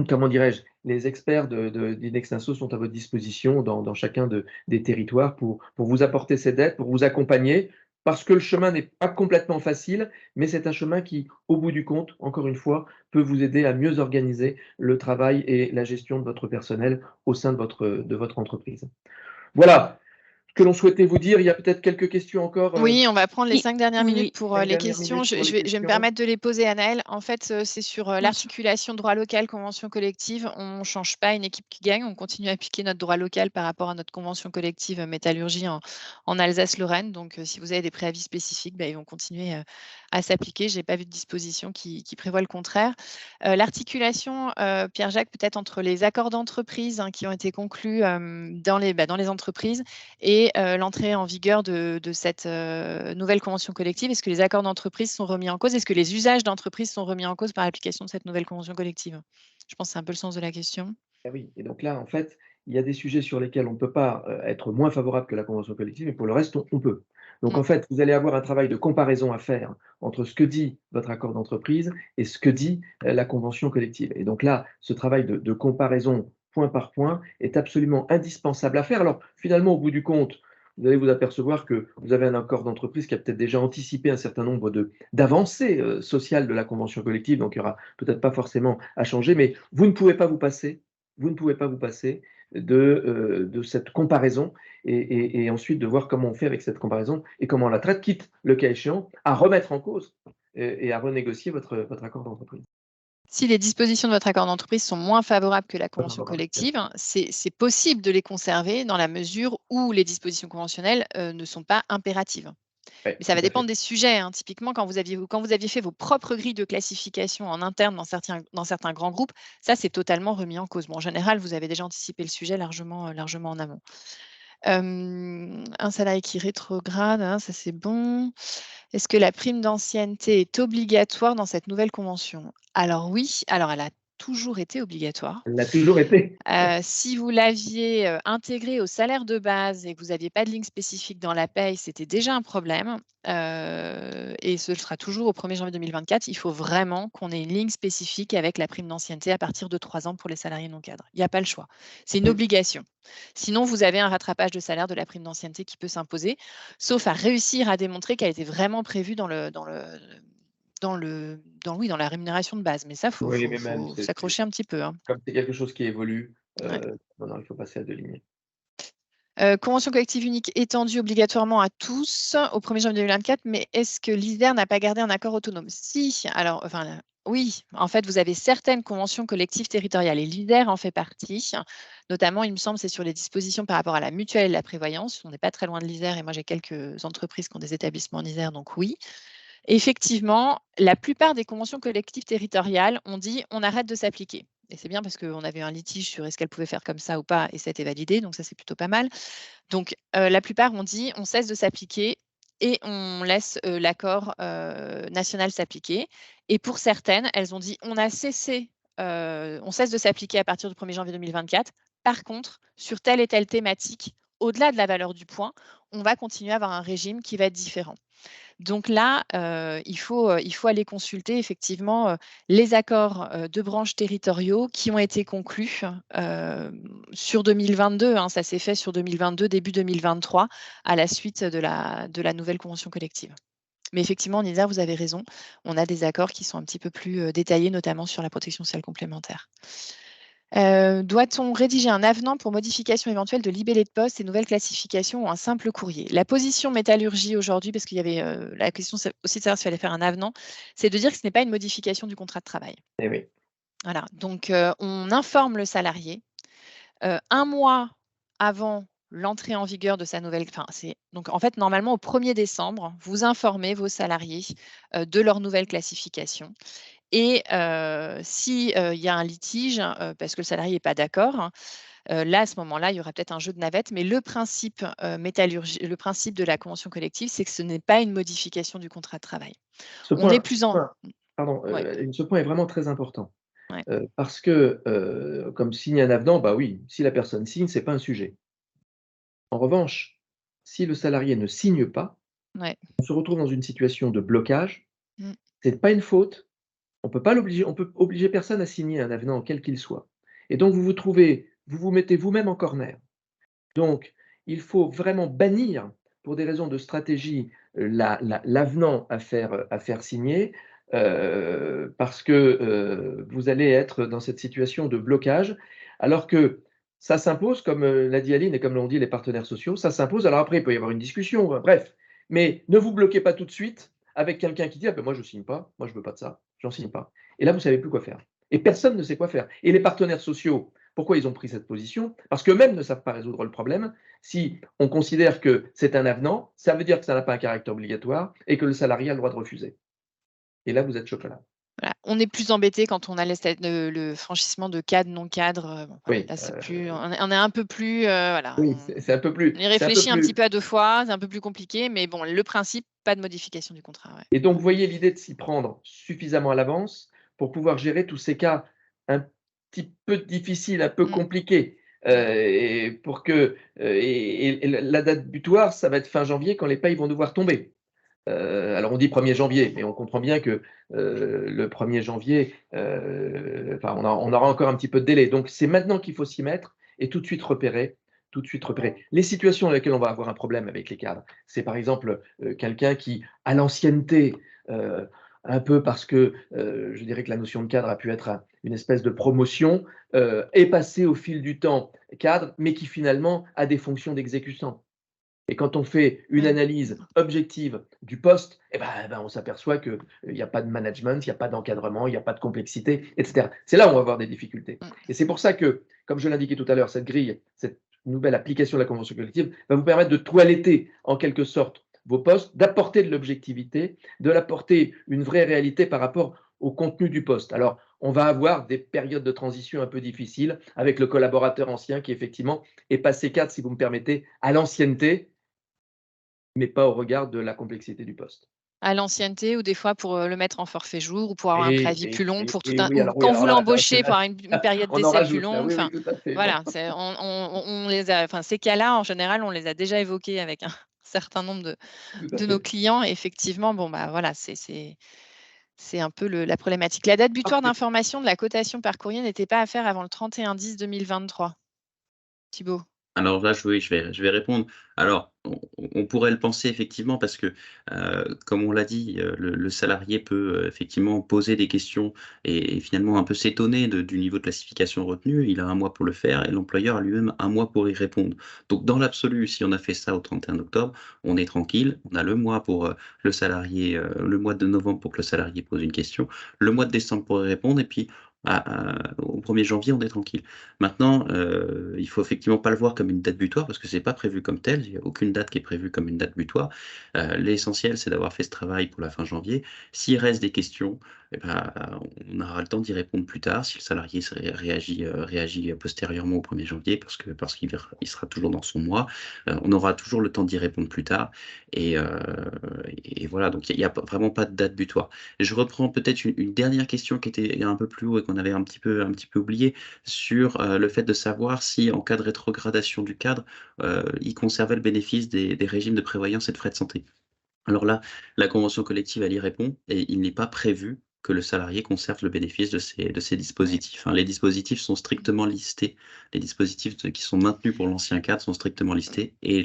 S2: comment dirais-je, les experts d'Inextinso sont à votre disposition dans chacun des territoires pour vous apporter cette aide, pour vous accompagner, parce que le chemin n'est pas complètement facile, mais c'est un chemin qui, au bout du compte, encore une fois, peut vous aider à mieux organiser le travail et la gestion de votre personnel au sein de votre entreprise. Voilà ce que l'on souhaitait vous dire. Il y a peut-être quelques questions encore.
S4: Oui, on va prendre les
S1: Oui,
S4: 5 dernières
S1: oui,
S4: minutes
S1: oui.
S4: pour
S2: 5
S4: les
S2: dernières
S4: questions.
S2: minutes pour les
S4: Je vais me
S2: questions.
S4: permettre de les poser à Naël. En fait, c'est sur
S1: Bien sûr.
S4: l'articulation droit local, convention collective. On ne change pas une équipe qui gagne. On continue à appliquer notre droit local par rapport à notre convention collective métallurgie en Alsace-Lorraine. Donc, si vous avez des préavis spécifiques, ils vont continuer à s'appliquer. Je n'ai pas vu de disposition qui prévoit le contraire. L'articulation, Pierre-Jacques, peut-être entre les accords d'entreprise qui ont été conclus dans les entreprises et l'entrée en vigueur de cette nouvelle convention collective. Est-ce que les accords d'entreprise sont remis en cause? Est-ce que les usages d'entreprise sont remis en cause par l'application de cette nouvelle convention collective? Je pense que c'est un peu le sens de la question.
S2: Ah oui, et donc là, en fait, il y a des sujets sur lesquels on ne peut pas être moins favorable que la convention collective, et pour le reste, on peut. Donc
S4: Mm.
S2: en fait, vous allez avoir un travail de comparaison à faire entre ce que dit votre accord d'entreprise et ce que dit la convention collective. Et donc là, ce travail de comparaison point par point est absolument indispensable à faire. Alors finalement, au bout du compte, vous allez vous apercevoir que vous avez un accord d'entreprise qui a peut-être déjà anticipé un certain nombre d'avancées sociales de la convention collective, donc il n'y aura peut-être pas forcément à changer, mais vous ne pouvez pas vous passer de cette comparaison et ensuite de voir comment on fait avec cette comparaison et comment on la traite, quitte, le cas échéant, à remettre en cause et à renégocier votre accord d'entreprise.
S4: Si les dispositions de votre accord d'entreprise sont moins favorables que la convention collective, c'est possible de les conserver dans la mesure où les dispositions conventionnelles ne sont pas impératives.
S2: Ouais,
S4: Mais ça va
S2: tout à fait.
S4: dépendre des sujets. Typiquement, quand vous aviez fait vos propres grilles de classification en interne dans certains grands groupes, ça, c'est totalement remis en cause. Bon, en général, vous avez déjà anticipé le sujet largement en amont. Un salarié qui rétrograde, hein, ça c'est bon. Est-ce que la prime d'ancienneté est obligatoire dans cette nouvelle convention? Alors oui, alors elle a toujours été obligatoire.
S2: Elle l'a toujours été.
S4: Si vous l'aviez intégrée au salaire de base et que vous n'aviez pas de ligne spécifique dans la paye, c'était déjà un problème. Et ce sera toujours au 1er janvier 2024. Il faut vraiment qu'on ait une ligne spécifique avec la prime d'ancienneté à partir de 3 ans pour les salariés non cadres. Il n'y a pas le choix. C'est une obligation. Sinon, vous avez un rattrapage de salaire de la prime d'ancienneté qui peut s'imposer, sauf à réussir à démontrer qu'elle était vraiment prévue dans la rémunération de base. Mais ça, faut
S2: Oui, mais même,
S4: s'accrocher un petit peu, hein.
S2: comme c'est quelque chose qui évolue,
S4: Ouais.
S2: non, il faut passer à 2 lignes.
S4: Convention collective unique étendue obligatoirement à tous au 1er janvier 2024, mais est-ce que l'ISER n'a pas gardé un accord autonome? Si, alors, enfin, oui, en fait, vous avez certaines conventions collectives territoriales et l'ISER en fait partie. Notamment, il me semble, c'est sur les dispositions par rapport à la mutuelle et la prévoyance. On n'est pas très loin de l'ISER et moi, j'ai quelques entreprises qui ont des établissements en ISER, donc oui. Effectivement, la plupart des conventions collectives territoriales ont dit on arrête de s'appliquer. Et c'est bien parce qu'on avait un litige sur est-ce qu'elle pouvait faire comme ça ou pas, et ça a été validé, donc ça c'est plutôt pas mal. Donc la plupart ont dit on cesse de s'appliquer et on laisse l'accord national s'appliquer. Et pour certaines, elles ont dit on cesse de s'appliquer à partir du 1er janvier 2024. Par contre, sur telle et telle thématique, au-delà de la valeur du point, on va continuer à avoir un régime qui va être différent. Donc là, il faut aller consulter effectivement les accords de branches territoriaux qui ont été conclus sur 2022. Hein, ça s'est fait sur 2022, début 2023, à la suite de la nouvelle convention collective. Mais effectivement, en ISER, vous avez raison, on a des accords qui sont un petit peu plus détaillés, notamment sur la protection sociale complémentaire. Doit-on rédiger un avenant pour modification éventuelle de libellé de poste et nouvelles classifications ou un simple courrier? La position métallurgie aujourd'hui, parce qu'il y avait la question aussi de savoir s'il fallait faire un avenant, c'est de dire que ce n'est pas une modification du contrat de travail.
S2: Eh oui.
S4: Voilà, donc on informe le salarié 1 mois avant l'entrée en vigueur de sa nouvelle. Donc en fait, normalement, au 1er décembre, vous informez vos salariés de leur nouvelle classification. Et s'il y a un litige, parce que le salarié n'est pas d'accord, là, à ce moment-là, il y aura peut-être un jeu de navette, mais le principe le principe de la convention collective, c'est que ce n'est pas une modification du contrat de travail.
S2: Ce
S4: On
S2: point,
S4: est plus en...
S2: pardon,
S4: Ouais.
S2: ce point est vraiment très important.
S4: Ouais.
S2: Parce que, comme signer un avenant, bah oui, si la personne signe, ce n'est pas un sujet. En revanche, si le salarié ne signe pas,
S4: Ouais.
S2: on se retrouve dans une situation de blocage.
S4: Mm.
S2: Ce n'est pas une faute. On peut pas l'obliger, on peut obliger personne à signer un avenant quel qu'il soit. Et donc vous vous mettez vous-même en corner. Donc il faut vraiment bannir, pour des raisons de stratégie, l'avenant à faire signer, parce que vous allez être dans cette situation de blocage, alors que ça s'impose, comme l'a dit Aline et comme l'ont dit les partenaires sociaux, ça s'impose. Alors après, il peut y avoir une discussion, bref, mais ne vous bloquez pas tout de suite avec quelqu'un qui dit ah ben moi je signe pas, moi je veux pas de ça, j'en signe pas. Et là vous savez plus quoi faire. Et personne ne sait quoi faire. Et les partenaires sociaux, pourquoi ils ont pris cette position? Parce qu'eux-mêmes ne savent pas résoudre le problème. Si on considère que c'est un avenant, ça veut dire que ça n'a pas un caractère obligatoire et que le salarié a le droit de refuser. Et là, vous êtes chocolat.
S4: Voilà. On est plus embêté quand on a le franchissement de cadre, non cadre. Bon, voilà.
S2: Oui,
S4: Là, c'est plus, on est un peu plus, voilà,
S2: oui, c'est un peu plus.
S4: on y réfléchit un petit peu à 2 fois, c'est un peu plus compliqué, mais bon, le principe, pas de modification du contrat. Ouais.
S2: Et donc, vous voyez l'idée de s'y prendre suffisamment à l'avance pour pouvoir gérer tous ces cas un petit peu difficiles, un peu compliqués. Et pour que, et la date butoir, ça va être fin janvier quand les payes vont devoir tomber. Alors on dit 1er janvier, mais on comprend bien que le 1er janvier, on aura encore un petit peu de délai. Donc c'est maintenant qu'il faut s'y mettre et tout de suite repérer. Les situations dans lesquelles on va avoir un problème avec les cadres, c'est par exemple quelqu'un qui, à l'ancienneté, un peu parce que je dirais que la notion de cadre a pu être une espèce de promotion, est passé au fil du temps cadre, mais qui finalement a des fonctions d'exécutant. Et quand on fait une analyse objective du poste, on s'aperçoit qu'il n'y a pas de management, il n'y a pas d'encadrement, il n'y a pas de complexité, etc. C'est là où on va avoir des difficultés. Et c'est pour ça que, comme je l'indiquais tout à l'heure, cette grille, cette nouvelle application de la convention collective va vous permettre de toiletter en quelque sorte vos postes, d'apporter de l'objectivité, de l'apporter une vraie réalité par rapport au contenu du poste. Alors, on va avoir des périodes de transition un peu difficiles avec le collaborateur ancien qui, effectivement, est passé cadre, si vous me permettez, à l'ancienneté, mais pas au regard de la complexité du poste.
S4: À l'ancienneté ou des fois pour le mettre en forfait jour ou pour avoir un
S2: Et,
S4: préavis plus long, pour tout
S2: et
S4: un,
S2: oui,
S4: ou
S2: alors, oui,
S4: quand vous
S2: alors là,
S4: l'embauchez pour avoir une période
S2: on en
S4: d'essai plus
S2: rajoute là,
S4: longue.
S2: oui,
S4: Enfin,
S2: oui, tout à fait.
S4: voilà, on les a, enfin, ces cas-là, en général, on les a déjà évoqués avec un certain nombre
S2: Tout à
S4: de nos
S2: fait.
S4: clients. Et effectivement, bon, bah voilà, c'est un peu la problématique. La date butoir
S2: Parfait.
S4: d'information de la cotation par courrier n'était pas à faire avant le 31/10/2023. Thibaut.
S5: Alors là, oui, je vais répondre. Alors, on pourrait le penser effectivement parce que, comme on l'a dit, le salarié peut, effectivement poser des questions et finalement un peu s'étonner du niveau de classification retenu. Il a 1 mois pour le faire et l'employeur a lui-même 1 mois pour y répondre. Donc dans l'absolu, si on a fait ça au 31 octobre, on est tranquille. On a le mois pour, le salarié, le mois de novembre pour que le salarié pose une question, le mois de décembre pour y répondre et puis au 1er janvier, on est tranquille. Maintenant, il faut effectivement pas le voir comme une date butoir parce que c'est pas prévu comme tel. Il y a aucune date qui est prévue comme une date butoir. L'essentiel, c'est d'avoir fait ce travail pour la fin janvier. S'il reste des questions, eh ben, on aura le temps d'y répondre plus tard si le salarié réagit postérieurement au 1er janvier parce qu'il sera toujours dans son mois. On aura toujours le temps d'y répondre plus tard et voilà, donc il y a vraiment pas de date butoir. Je reprends peut-être une dernière question qui était un peu plus haut et qu'on avait un petit peu oublié sur le fait de savoir si, en cas de rétrogradation du cadre, il conservait le bénéfice des régimes de prévoyance et de frais de santé. Alors là, la convention collective, elle y répond et il n'est pas prévu que le salarié conserve le bénéfice de ces dispositifs, hein. Les dispositifs sont strictement listés. Les dispositifs qui sont maintenus pour l'ancien cadre sont strictement listés et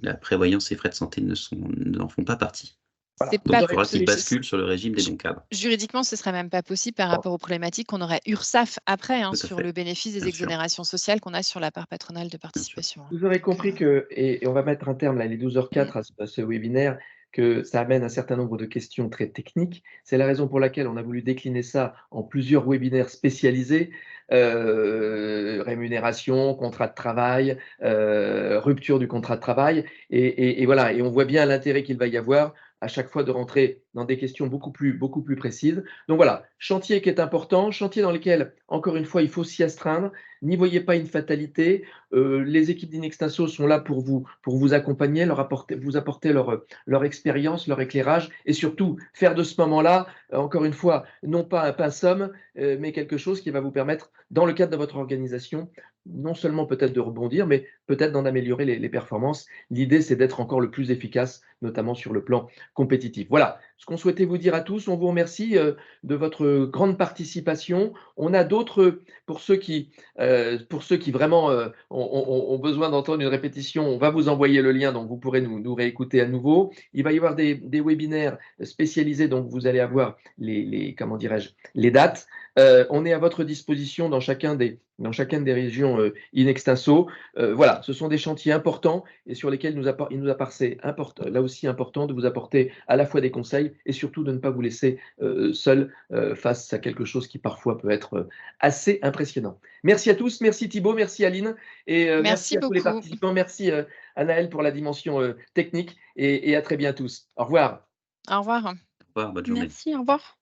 S5: la prévoyance et frais de santé n'en font pas partie.
S2: Voilà.
S4: C'est
S5: Donc
S4: pas
S5: il faudra qu'il
S4: possible.
S5: bascule sur le régime des non-cadres.
S4: Juridiquement, ce serait même pas possible par rapport aux problématiques qu'on aurait URSSAF après, hein,
S5: Tout à
S4: sur
S5: fait.
S4: le bénéfice des
S5: Bien sûr.
S4: exonérations sociales qu'on a sur la part patronale de
S5: sûr.
S4: participation, hein.
S2: Vous aurez compris que, et on va mettre un terme là, il est 12h04 à ce webinaire, que ça amène un certain nombre de questions très techniques. C'est la raison pour laquelle on a voulu décliner ça en plusieurs webinaires spécialisés, rémunération, contrat de travail, rupture du contrat de travail. Et voilà, et on voit bien l'intérêt qu'il va y avoir à chaque fois de rentrer dans des questions beaucoup plus précises. Donc voilà, chantier qui est important, chantier dans lequel, encore une fois, il faut s'y astreindre. N'y voyez pas une fatalité. Les équipes d'Inextinso sont là pour vous accompagner, vous apporter leur expérience, leur éclairage et surtout faire de ce moment-là, encore une fois, non pas un pain somme, mais quelque chose qui va vous permettre, dans le cadre de votre organisation, non seulement peut-être de rebondir, mais peut-être d'en améliorer les performances. L'idée, c'est d'être encore le plus efficace, notamment sur le plan compétitif. Voilà ce qu'on souhaitait vous dire à tous. On vous remercie de votre grande participation. On a d'autres, pour ceux qui vraiment ont besoin d'entendre une répétition, on va vous envoyer le lien, donc vous pourrez nous réécouter à nouveau. Il va y avoir des webinaires spécialisés, donc vous allez avoir comment dirais-je, les dates. On est à votre disposition dans chacune des régions Inextinso. Voilà, ce sont des chantiers importants et sur lesquels il nous a paru là aussi important de vous apporter à la fois des conseils et surtout de ne pas vous laisser seul face à quelque chose qui parfois peut être assez impressionnant. Merci à tous, merci Thibaut, merci Aline et merci à tous les
S4: beaucoup.
S2: participants. Merci Anaëlle pour la dimension technique et à très bientôt tous. Au revoir.
S4: Au revoir.
S5: Au revoir, bonne journée.
S1: Merci, au revoir.